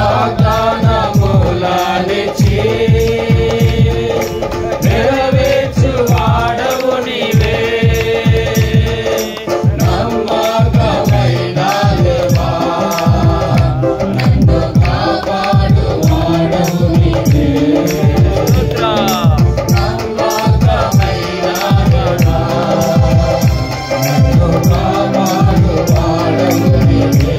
వాగ్దానములనిచ్చి నెరవేర్చువాడవు నీవే. నమ్మకమైన దేవా నన్ను కాపాడువాడవు నీవే. నమ్మకమైన దేవా నన్ను కాపాడువాడవు నీవే.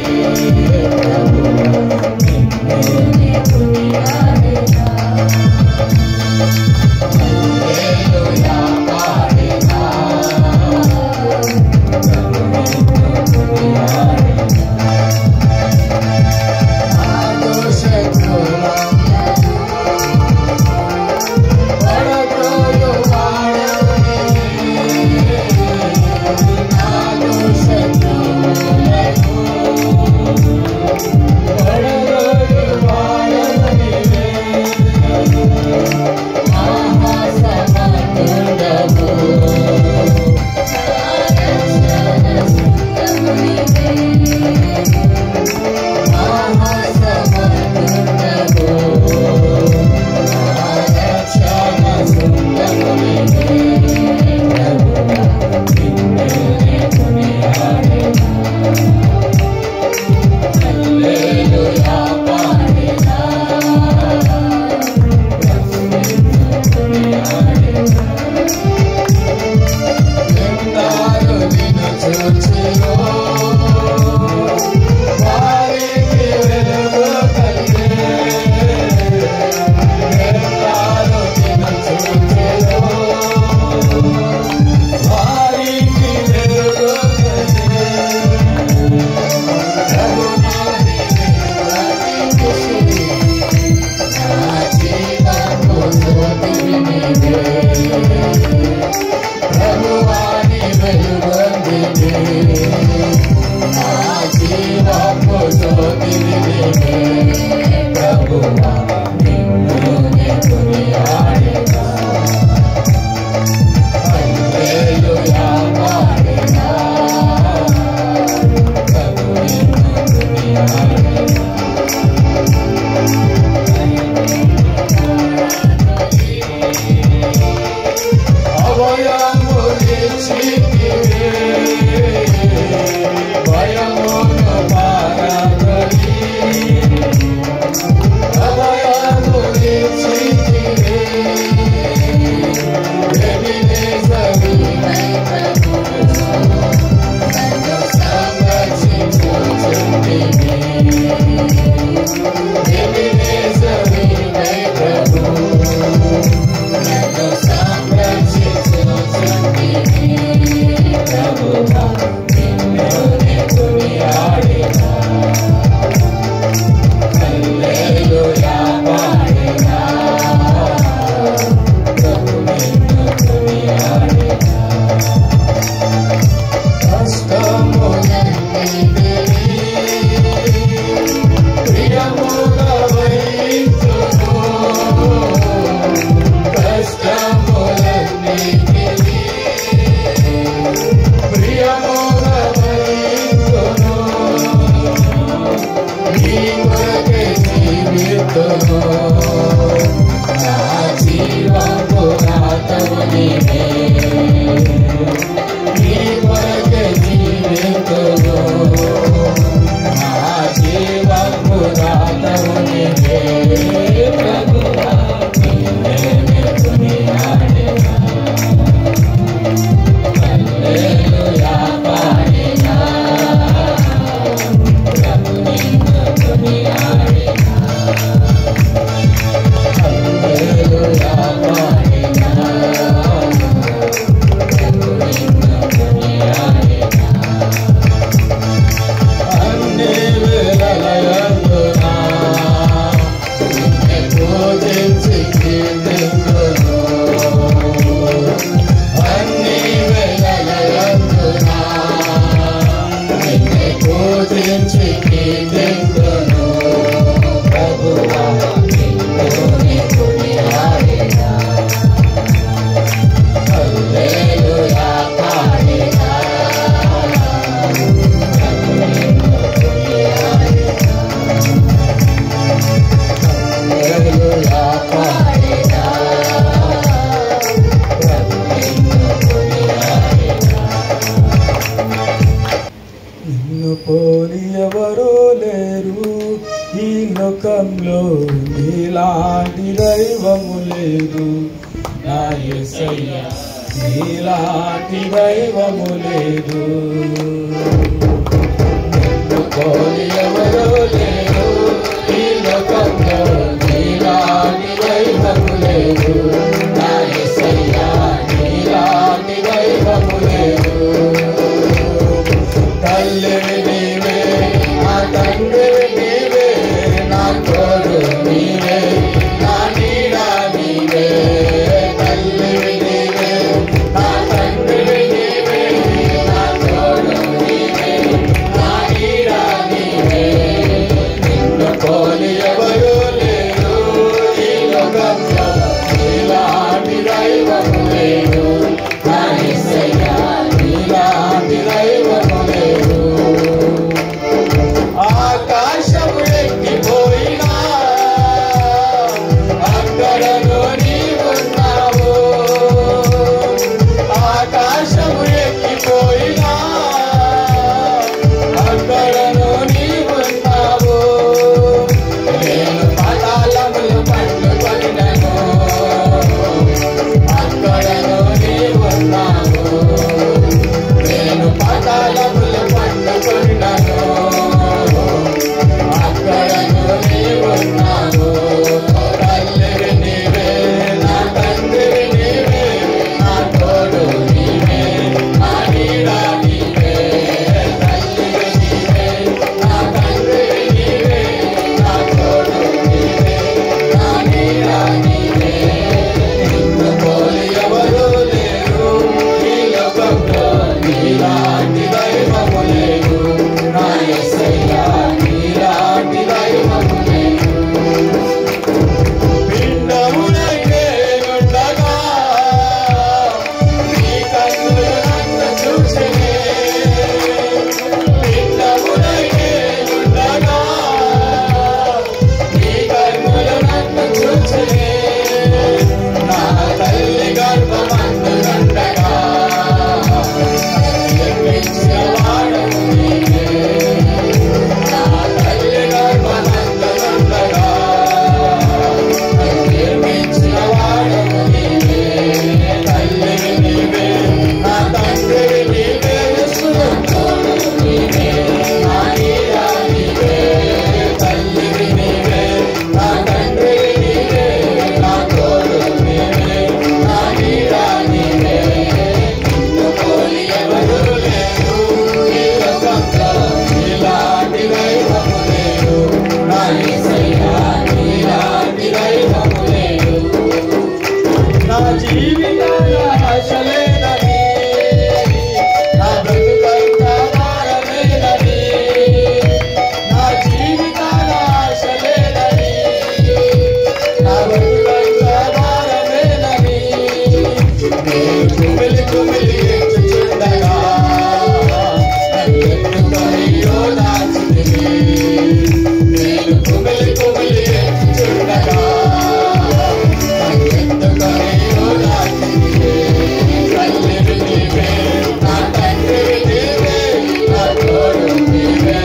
లోకంలో నీలాంటి దైవము లేదు నా యేసయ్య నీలాంటి దైవము లేదు నిన్ను పోలి ఎవరో లేరు ఈ లోకంలో నీలాంటి దైవము లేదు నా యేసయ్య నీలాంటి దైవము లేదు తల్లివి నీవే నా తండ్రివి నీవే నా తోడు నీవే నా నీడ నీవే తల్లివి నీవే నా తండ్రివి నీవే నా తోడు నీవే నా నీడ నీవే నిన్ను పోలి ఎవరు లేరు ఈ లోకంలో నీలాంటి దైవము లేదు నా యేసయ్య నీలాంటి దైవము లేదు ఆకాశము ఎక్కిపోయినా అక్కడను నీవున్నావు ఆకాశము ఎక్కిపోయినా అక్కడను నీవున్నావు నేను పాతాళములు పట్టుకొనినను అక్కడను నీవున్నావు నేను పాతాళములు పట్టుకొనినను అక్కడను నీవున్నావు తల్లివి నీవే నా తండ్రివి నీవే నా తోడు నీవే నా నీడ నీవే తల్లివి నీవే నా తండ్రివి నీవే నా తోడు నీవే నా నీడ నీవే నిన్ను పోలి ఎవరు లేరు ఈ లోకంలో నీలాంటి దైవము లేదు నా యేసయ్య నీలాంటి దైవము లేదు పిండమునై నేనుండగా నీ కన్నులు నన్ను చూచెనే పిండమునై నేనుండగా నీ కన్నులు నన్ను చూచెనే నా తల్లి గర్భమందునుండగా నిర్మించిన వాడవు నీవే నా తల్లి గర్భమందునుండగా నిర్మించిన వాడవు నీవే తల్లివి నీవే నా తండ్రివి నీవే యేసువే తోడు నీవే నా నీడ నీవే తల్లివి నీవే నా తండ్రివి నీవే నా తోడు నీవే నా నీడ నీవే నిన్ను పోలి ఎవరు లేరు ఈ లోకంలో నీలాంటి దైవము లేరు నా యేసయ్య నీలాంటి దైవము లేరు నా జీవితాల ఆశలేనని నా బ్రతుకంతా భారమేనని నా జీవితాల ఆశలేనని నా బ్రతుకంతా భారమేనని నేను కుమిలి కుమిలి ఏడ్చుచుండగా నన్నెత్తుకొనియో దాచితివి నేను కుమిలి కుమిలి ఏడ్చుచుండగా నన్నెత్తుకొనియో దాచితివి తల్లివి నీవే నా తండ్రివి నీవే నా తోడు నీవే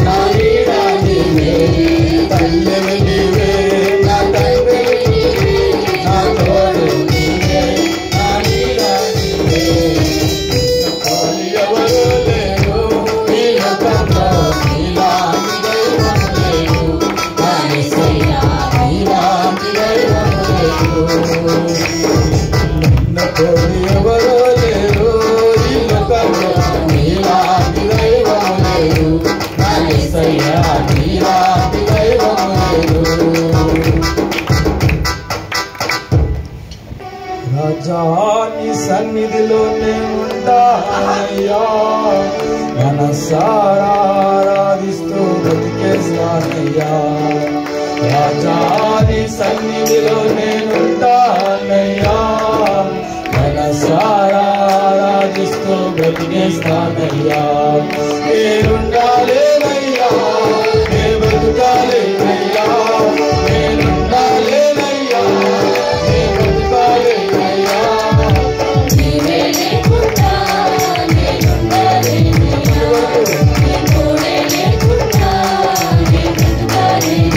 నా నీడ నీవే తల్లివి నీవే నా తండ్రివి నీవే నా తోడు నీవే నా నీడ నీవే నిన్ను పోలి ఎవరు లేరు ఈ లోకంలో నీలాంటి దైవము లేదు నా యేసయ్య నీలాంటి దైవము లేదు నిన్ను పోలి ఎవరు లేరు ఈ లోకంలో నీలాంటి దైవము లేదు నా యేసయ్య నీలాంటి దైవము లేదు రాజా నీ సన్నిధిలో నేనుంటానయ్యా మనసారా ఆరాధిస్తూ బ్రతికేస్తానయ్యా రాజా నీ సన్నిధిలో నేనుంటానయ్యా మనసారా ఆరాధిస్తూ బ్రతికేస్తానయ్యా నేనుండాలేనయ్యా నే బ్రతుకాలేనయ్యా నేనుండాలేనయ్యా నే బ్రతుకాలేనయ్యా నీవే లేకుండా నేనుండాలేనయ్యా నీ తోడే లేకుండా నే బ్రతుకాలేనయ్యా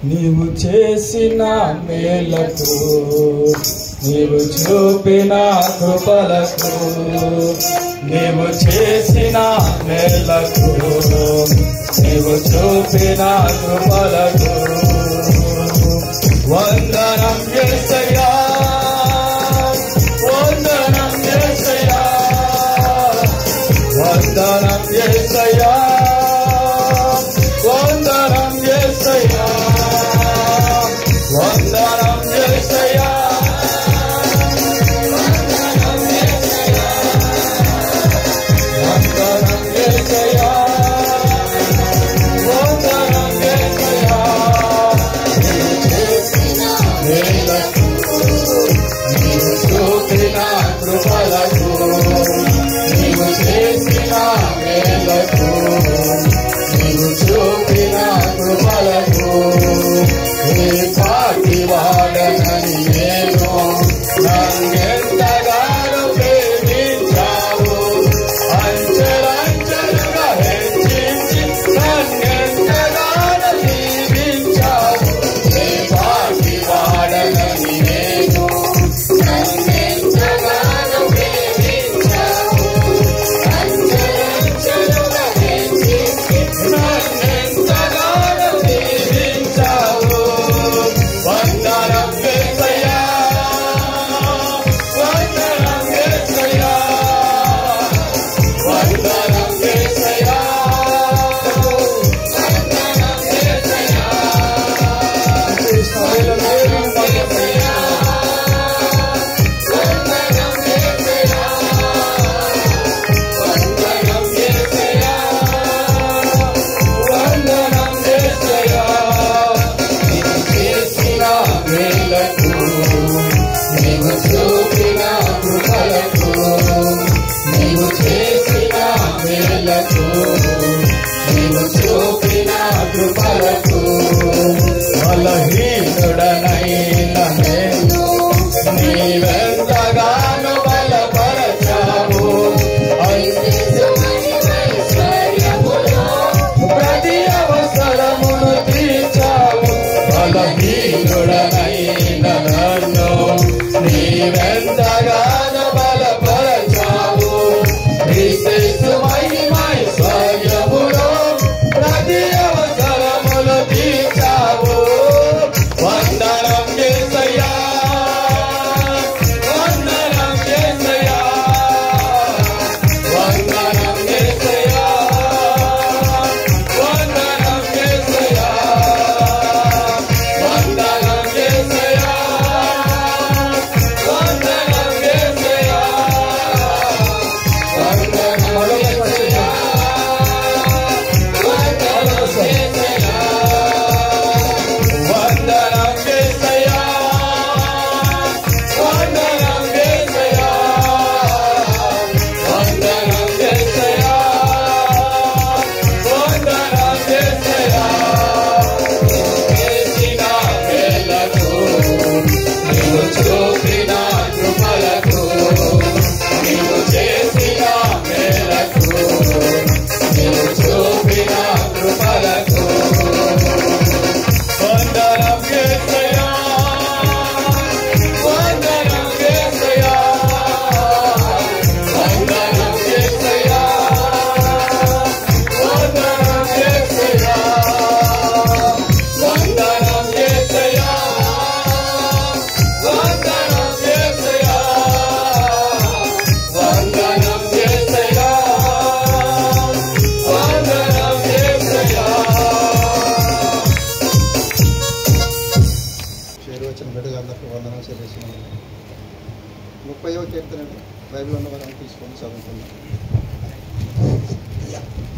నీవు చేసిన మేలకు నీవు చూపిన కృపలకు నీవు చేసిన మేలకు నీవు చూపిన కృపలకు వందనం యేసయ్యా వందనం యేసయ్యా వందనం యేసయ్యా వందనం యేసయ్యా వందనం యేసయ్యా వందనం యేసయ్యా వందనం యేసయ్యా వందనం యేసయ్యా నీవు చూపిన కృపలకు నీవు చేసిన మేలకు నీవు చూపిన కృపలకు ఏ పాటి వాడనని నేను నన్నెంతగానో ప్రేమించావు అంచెలంచెలుగా హెచ్చించి నన్నెంతగానో దీవించావు ఏ పాటి వాడనని నేను నన్నెంతగానో ప్రేమించావు అంచెలంచెలుగా హెచ్చించి నన్నెంతగానో దీవించావు వందనం యేసయ్యా వందనం యేసయ్యా వందనం యేసయ్యా వందనం యేసయ్యా వందనం యేసయ్యా వందనం యేసయ్యా వందనం యేసయ్యా వందనం యేసయ్యా నీవు చేసిన మేలకు నీవు చూపిన కృపలకు నీవు చేసిన మేలకు నీవు చూపిన కృపలకు బలహీనుడనైన నేను నీవెంతగానో బలపరచావు ప్రతి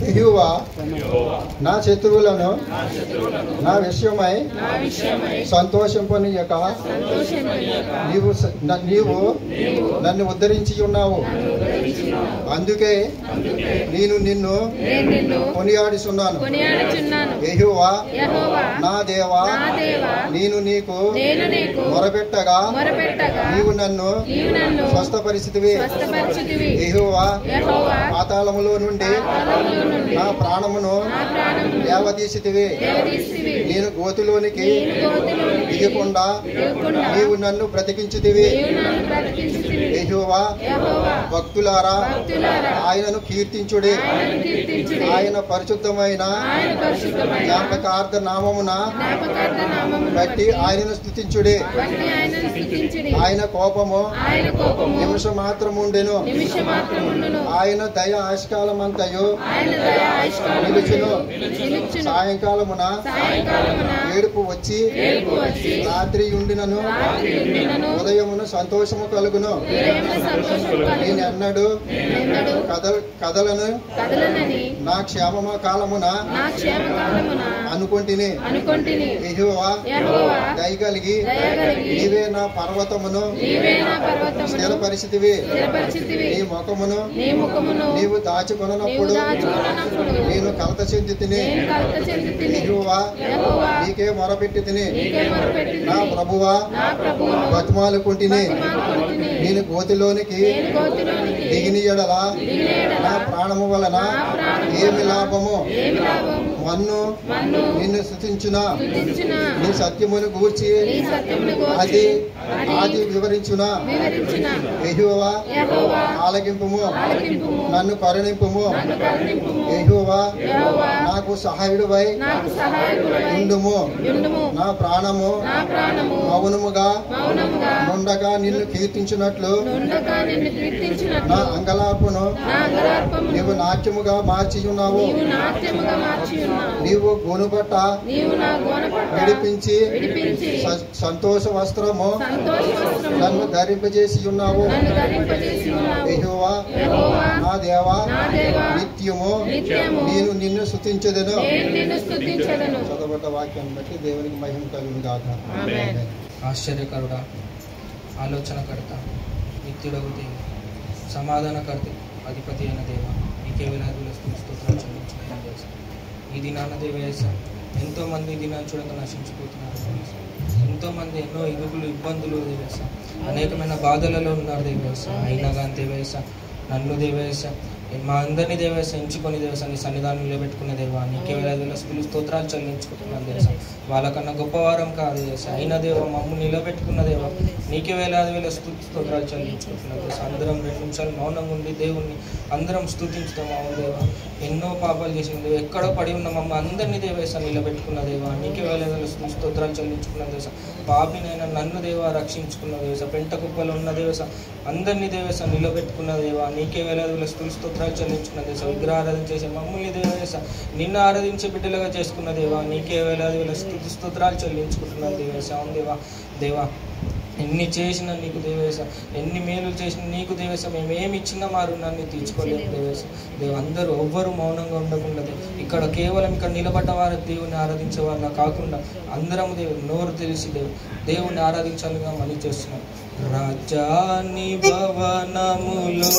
యెహోవా నా శత్రువులను నా విషయమై సంతోషింపనీయక నీవు నన్ను ఉద్ధరించి ఉన్నావు. అందుకే నేను నిన్ను కొనియాడుచున్నాను. యెహోవా నా దేవా, నేను నీకు మొరపెట్టగా నీవు నన్ను స్వస్థపరిచితివి. యెహోవా పాతాళములో నుండి నా ప్రాణమును లేవదీసితివి. నేను గోతిలోనికి దిగకుండా నీవు నన్ను బ్రతికించితివి. యెహోవా భక్తులారా ఆయనను కీర్తించుడి. ఆయన పరిశుద్ధమైన జ్ఞాపకార్థ నామమున బట్టి ఆయనను స్తుతించుడి. ఆయన కోపము నిమిష మాత్రముండెను. ఆయన దయ ఆయుష్కాలమంతయు నిలుచును. సాయంకాలమున ఏడుపు వచ్చి రాత్రి ఉండినను ఉదయమున సంతోషము కలుగును. నేనెన్నడు కదలను నా క్షేమ కాలమున అనుకొంటిని. యెహోవా దయగలిగి నీవే నా పర్వతమును స్థిరపరిచితివి. నీ ముఖమును నీవు దాచుకొనప్పుడు నేను కలత చెంది తిని. యెహోవా నీకే మొరపెట్టి తిని. నా ప్రభువా బతిమాలుకుంటుని. నేను గోతిలోనికి దిగిన యెడల నా ప్రాణము వలన ఏమి లాభము? మన్ను నిన్ను స్తుతించునా? నీ సత్యమును గూర్చి అది వివరించునా? యెహోవా ఆలకింపుము, నన్ను కరుణింపుము. యెహోవా నాకు సహాయుడివై ఉండుము. నా ప్రాణము మౌనముగా నుండగా నిన్ను కీర్తించినట్లు నా అంగలార్పును నీవు నాట్యముగా మార్చి ఉన్నావు. నీవు గోనుబట్ట విడిపించి సంతోష వస్త్రము నన్ను ధరింపజేసి ఉన్నావు. యెహోవా నా దేవా నిత్యము నేను నిన్ను స్తుతించెదను. చదవబడ్డ వాక్యాన్ని బట్టి దేవునికి మహిమ కలుగును గాక. ఆశ్చర్యకరుడా, ఆలోచనకర్త, నిత్యుడగు దేవ, సమాధానకర్త, అధిపతి అయిన దేవ, నీకే వేలాది స్తోత్రాలు చెల్లించుకున్నాను దేవ. ఈ దినాన దేవేశ ఎంతోమంది ఈ దినాన్ని చూడక నశించిపోతున్నారు దేవేశ. ఎంతోమంది ఎన్నో ఇబ్బందులు దేవేశ, అనేకమైన బాధలలో ఉన్నారు దేవేశ. అయినా కానీ దేవేశ నన్ను దేవేశ మా అందరినీ దేవేశ ఎంచుకొని దేవేశ నీ సన్నిధానం నిలబెట్టుకునే దేవా, నీకే వేలాది స్తోత్రాలు చెల్లించుకుంటున్నాను దేవేశ. వాళ్ళకన్నా గొప్పవారం కాదు దేవేశ, అయినా దేవ మమ్మల్ని నిలబెట్టుకున్న దేవ, నీకే వేలాది స్తోత్రాలు చెల్లించుకుంటున్నాను దేవేశ. అందరం 2 నిమిషాలు మౌనంగా ఉండి దేవుణ్ణి అందరం స్తుతించుతాం. అవును దేవ, ఎన్నో పాపాలు చేసిన దేవ, ఎక్కడో పడి ఉన్న మమ్మల్ని అందరినీ దేవేశ నిలబెట్టుకున్న దేవ, నీకే వేలాది స్తోత్రాలు చెల్లించుకున్న దేవేశ. పాపినైనా నన్ను దేవ రక్షించుకున్న దేవేశ, పెంట కుప్పలో ఉన్న దేవేశ అందరినీ దేవేశ నిలబెట్టుకున్న దేవ, నీకే వేలాది స్తోత్రాలు చెల్లించుకున్న దేశ. విగ్రహారాధన చేసే మమ్మల్ని దేవేశ నిన్ను ఆరాధించే బిడ్డలుగా చేసుకున్న దేవా, నీకే వేలాది స్తోత్రాలు చెల్లించుకుంటున్నాను దేవేశ. అవును దేవా, దేవా ఎన్ని చేసినా నీకు దేవేశ, ఎన్ని మేలు చేసినా నీకు దేవేశ, మేమేమి ఇచ్చినా మా రుణాన్ని తీర్చుకోలేము దేవేశ. దేవ అందరూ ఎవ్వరూ మౌనంగా ఉండకుండా ఇక్కడ కేవలం ఇక్కడ నిలబడ్డ వారు దేవుని ఆరాధించే వాళ్ళ కాకుండా అందరం నోరు తెలిసి దేవుని ఆరాధించాలిగా మనం చేస్తున్నాం. రాజాని భవనములో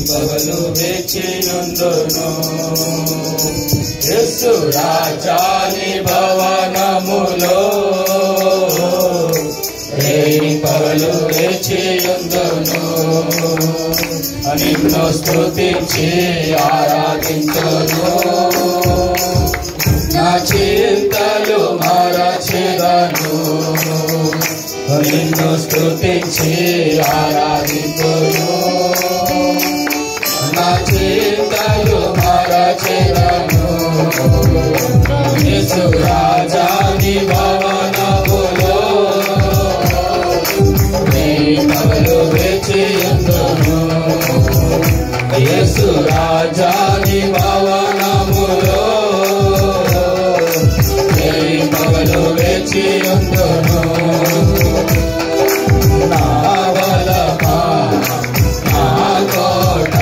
పగలు వేచినందును యేసు రాజాని భవనములో పగలు వేచినందును నిన్ను స్తుతించి ఆరాధించును. నా చింతలు మరచెదను నిన్ను స్తుతించి ఆరాధించును. నా చింతలు మరచెదను యేసు రాజాని భవనములో పగలు వేచినందును యేసు రాజాని భవనములో పగలు వేచినందును. నా బలమా నా కోట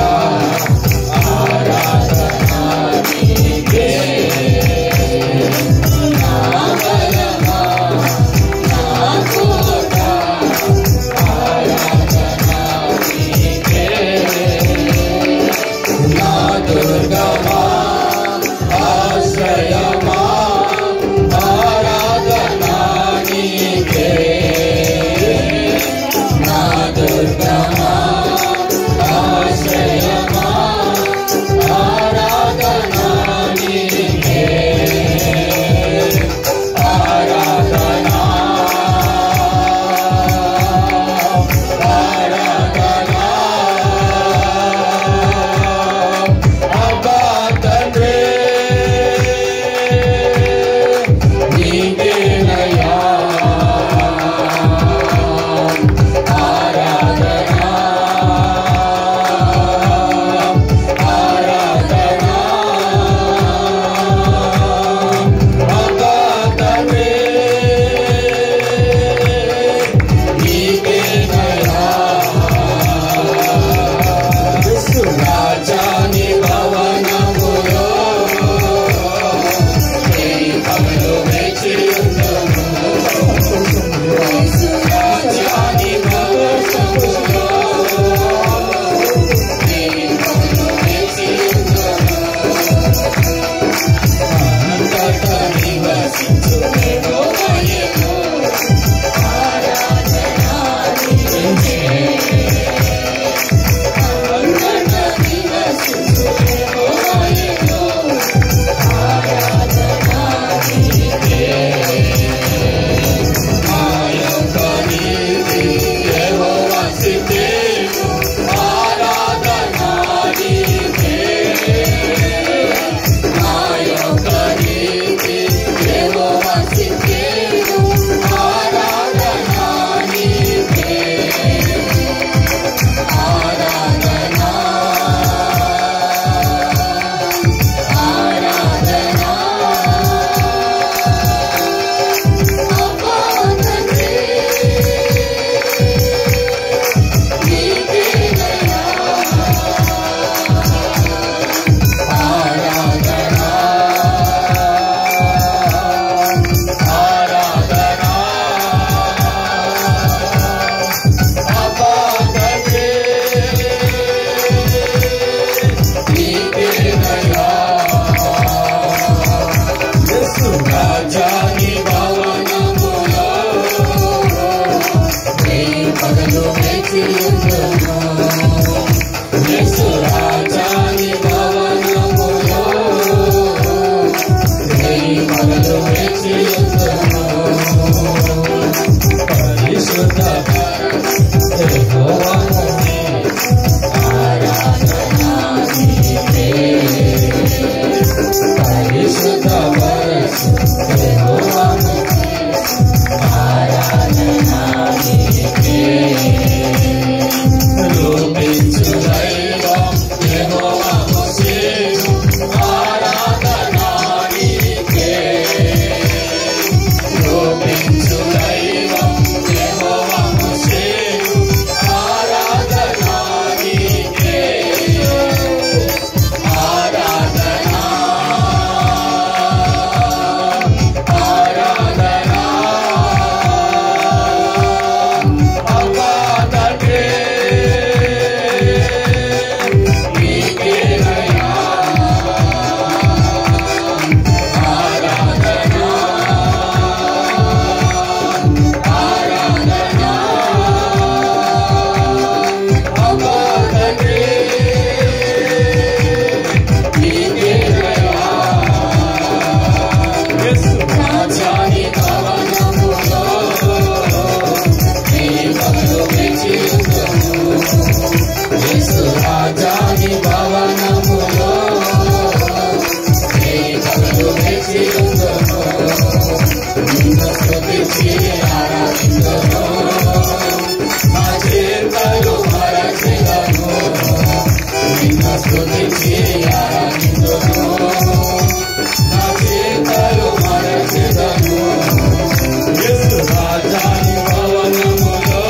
స్తుతించి ఆరాధింతును నా చేతలు మరచెదను యేసు రాజాని భవనములో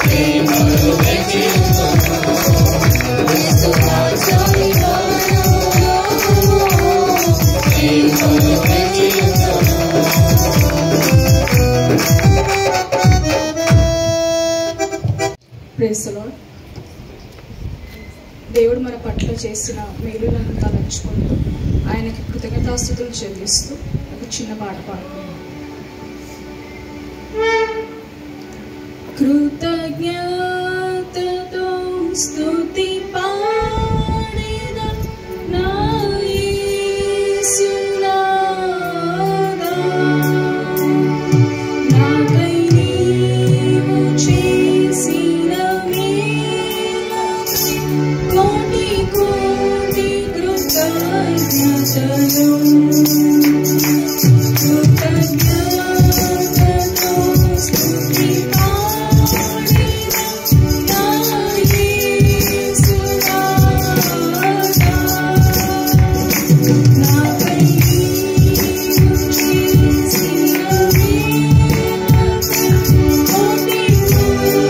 మహిమలు వెచ్చియుందును యేసు రాజాని భవనములో మహిమలు వెచ్చియుందును ప్రైజ్ ది లార్డ్. దేవుడు మన పట్ల చేసిన మేలులను తలంచుకుంటూ ఆయనకి కృతజ్ఞతాస్తుతులు చెల్లిస్తూ ఒక చిన్న పాట పాడుకుందాం. కృతజ్ఞతతో స్తుతి పాడెదం నా యేసునాథా, నాకై నీవు చేసిన మేలుకై కోటి కోటి కృతజ్ఞతలు. కృతజ్ఞతతో స్తుతి పాడెదం నా యేసునాథా, నాకై నీవు చేసిన మేలుకై కోటి కోటి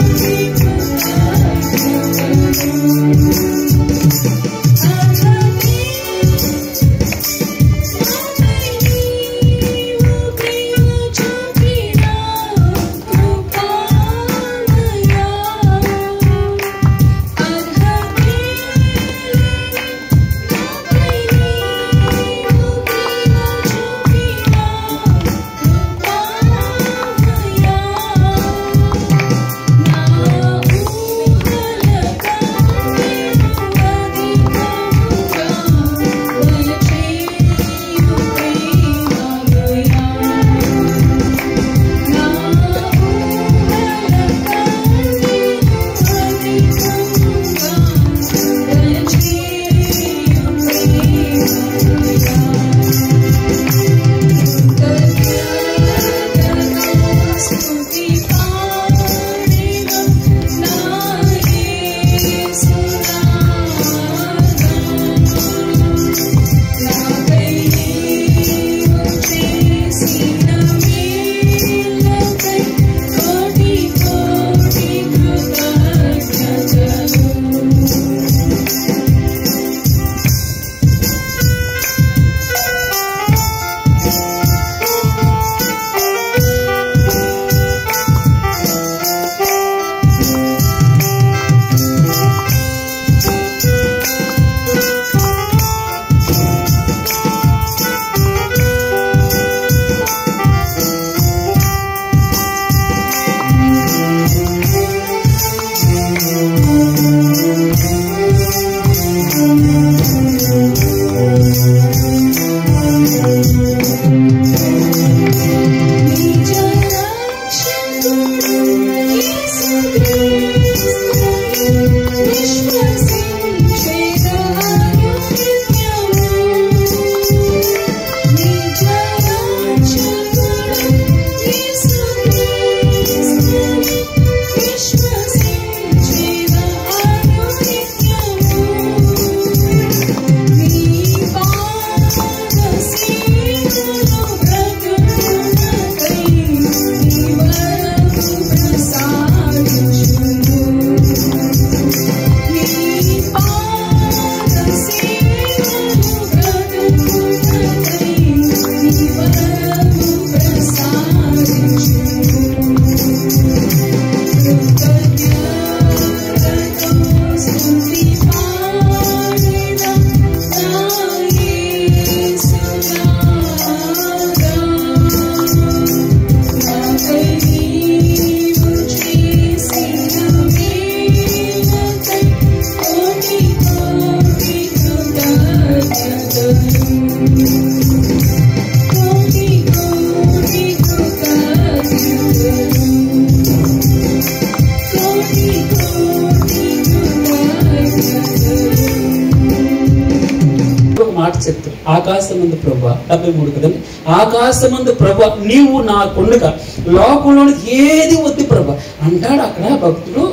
మాట చెప్తారు. ఆకాశమందు ప్రభువా, 73 కదండి. ఆకాశమందు ప్రభువా నీవు నా కొండగా, లోకంలోనికి ఏది వద్దు ప్రభువా అంటాడు. అక్కడ భక్తుడు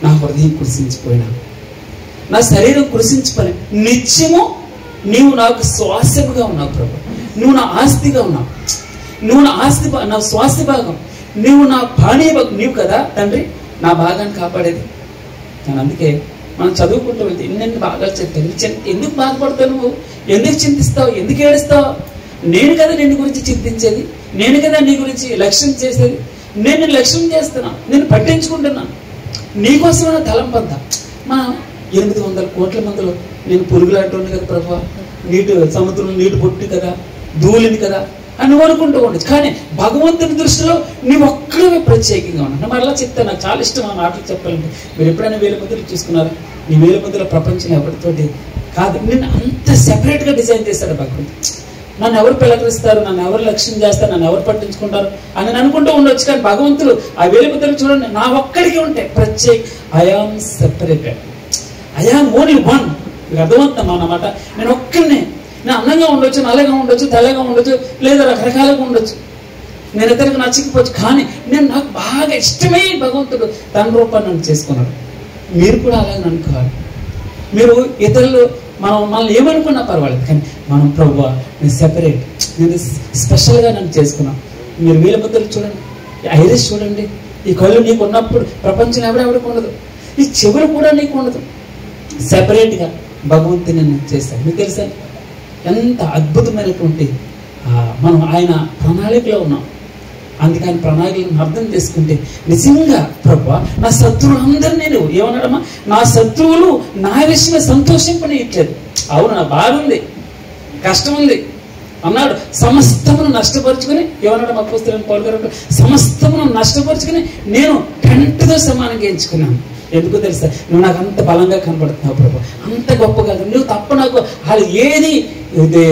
నా హృదయం కురిసించిపోయినా నా శరీరం కృషించుకొని నిత్యము నీవు నాకు శ్వాసముగా ఉన్నావు ప్రభు. నువ్వు నా ఆస్తిగా ఉన్నావు, నువ్వు నా ఆస్తి, నా స్వాస్థ్య భాగం, నువ్వు నా పానీయ భాగం, నీవు కదా తండ్రి నా భాగాన్ని కాపాడేది. నేను అందుకే మనం చదువుకుంటూ వెళ్తే ఎన్నెన్ని భాగాలు చెప్తాను. ఎందుకు బాధపడతావు నువ్వు? ఎందుకు చింతిస్తావు? ఎందుకు ఏడుస్తావు? నేను కదా నిన్ను గురించి చింతించేది, నేను కదా నీ గురించి లక్ష్యం చేసేది. నేను లక్ష్యం చేస్తున్నాను, నేను పట్టించుకుంటున్నాను. నీకోసమైన తలంపంతా. మన 800 కోట్ల మందిలో నేను పురుగులాంటి కదా ప్రభు, నీటి సముద్రంలో నీటి పొట్టి కదా, ధూళిని కదా అని అనుకుంటూ ఉండొచ్చు. కానీ భగవంతుని దృష్టిలో నీవు ఒక్కడే ప్రత్యేకంగా ఉన్నాను. మరలా చెప్తాను, నాకు చాలా ఇష్టం ఆ మాటలు చెప్పాలంటే. మీరు ఎప్పుడైనా వేల మందులు చూసుకున్నారా? నీ వేల మందుల ప్రపంచం ఎవరితోటి కాదు. నేను అంత సెపరేట్గా డిజైన్ చేశాడు భగవంతుడు. నన్ను ఎవరు పిలకరిస్తారు, నన్ను ఎవరు లక్ష్యం చేస్తారు, నన్ను ఎవరు పట్టించుకుంటారు అని నేను అనుకుంటూ ఉండొచ్చు. కానీ భగవంతుడు ఆ వేల మందులు చూడండి, నా ఒక్కడికి ఉంటాయి ప్రత్యేక. I am separated, I am only one. మీకు అర్థమవుతాం అన్నమాట. నేను ఒక్కడినే. నేను అందంగా ఉండొచ్చు, నల్లగా ఉండొచ్చు, తెల్లగా ఉండొచ్చు, లేదా రకరకాలుగా ఉండొచ్చు, నేను ఇతరులకు నచ్చకపోవచ్చు. కానీ నేను నాకు బాగా ఇష్టమే భగవంతుడు తన రూపాన్ని నన్ను చేసుకున్నాడు. మీరు కూడా అలాగే అనుకోవాలి. మీరు ఇతరులు మనల్ని ఏమనుకున్నా పర్వాలేదు, కానీ మనం ప్రభువా నేను సెపరేట్, నేను స్పెషల్గా నన్ను చేసుకున్నాను. మీరు వీళ్ళ బద్దలు చూడండి, ఈ ఐరిస్ చూడండి, ఈ కళ్ళు నీకు ఉన్నప్పుడు ప్రపంచం ఎవరెవరికి ఉండదు, ఈ చెవులు కూడా నీకు ఉండదు. సెపరేట్గా భగవంతుని నేను చేస్తాను. మీకు తెలుసా ఎంత అద్భుతమైనటువంటి మనం ఆయన ప్రణాళికలో ఉన్నాం. అందుకని ప్రణాళికలను అర్థం చేసుకుంటే నిజంగా ప్రభువా నా శత్రువులందరినీ నేను ఏమన్నాడమ్మా, నా శత్రువులు నా విషయమే సంతోషింపనియట్లేదు. అవును, నా బాధ ఉంది, కష్టం ఉంది అన్నాడు. సమస్తమును నష్టపరుచుకుని ఏమన్నాడు మా పుస్తకం పౌలు గారు, సమస్తమును నష్టపరుచుకుని నేను టెంట్తో సమానంగా ఎంచుకున్నాను. ఎందుకో తెలుసా, నువ్వు నాకు అంత బలంగా కనబడుతున్నావు ప్రభు, అంత గొప్పగా, నువ్వు తప్ప నాకు అది ఏది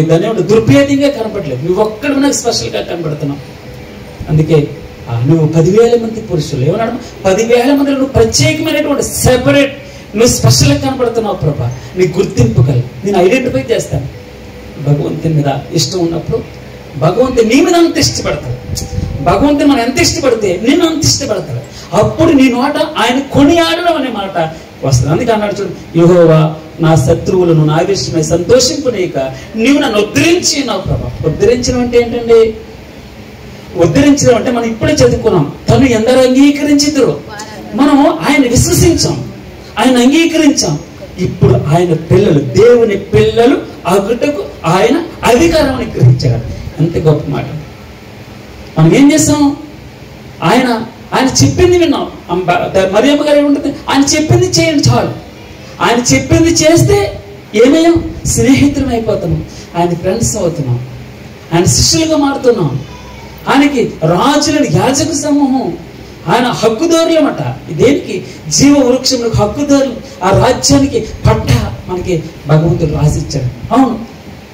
దాని దుర్భేదంగా కనపడలేదు. నువ్వు ఒక్కడు నాకు స్పెషల్గా కనబడుతున్నావు. అందుకే నువ్వు 10,000 మంది పురుషులు ఏమన్నాడు, 10,000 మందిలో నువ్వు ప్రత్యేకమైనటువంటి సెపరేట్, నువ్వు స్పెషల్గా కనబడుతున్నావు ప్రభా. నీ గుర్తింపు కలిగి నేను ఐడెంటిఫై చేస్తాను. భగవంతుని మీద ఇష్టం ఉన్నప్పుడు భగవంతుని నీ మీద అంత ఇష్టపడతాడు. భగవంతుని మనం ఎంత ఇష్టపడితే నిన్ను అంత ఇష్టపడతాడు. అప్పుడు నీ నోట ఆయన కొనియాడడం అనే మాట వస్తుంది. అందుకే అన్నాడు చూడు, యెహోవా నా శత్రువులను నా విషయమై సంతోషింపనీయక నీవు నన్ను ఉద్ధరించి నావు ప్రభా. ఉద్ధరించడం అంటే ఏంటండి? ఉద్ధరించడం అంటే మనం ఇప్పుడే చదువుకున్నాం, తను ఎందరూ అంగీకరించిద్దరు. మనం ఆయన విశ్వసించాం, ఆయన అంగీకరించాం. ఇప్పుడు ఆయన పిల్లలు, దేవుని పిల్లలు అగుటకు ఆయన అధికారం గ్రహించాడు. అంత గొప్ప మాట. మనం ఏం చేస్తాం? ఆయన చెప్పింది విన్నాం. మరియమ్మ గారు ఏముంటుంది, ఆయన చెప్పింది చేయండి చాలు. ఆయన చెప్పింది చేస్తే ఏమయ్యాం? స్నేహితులం అయిపోతున్నాం, ఆయన ఫ్రెండ్స్ అవుతున్నాం, ఆయన శిష్యులుగా మారుతున్నాం. ఆయనకి రాజులని యాజక సమూహం, ఆయన హక్కుదారులు అన్నమాట. దేనికి? జీవ వృక్షములకు హక్కుదారులు. ఆ రాజ్యానికి పట్ట మనకి భగవంతుడు రాసిచ్చాడు. అవును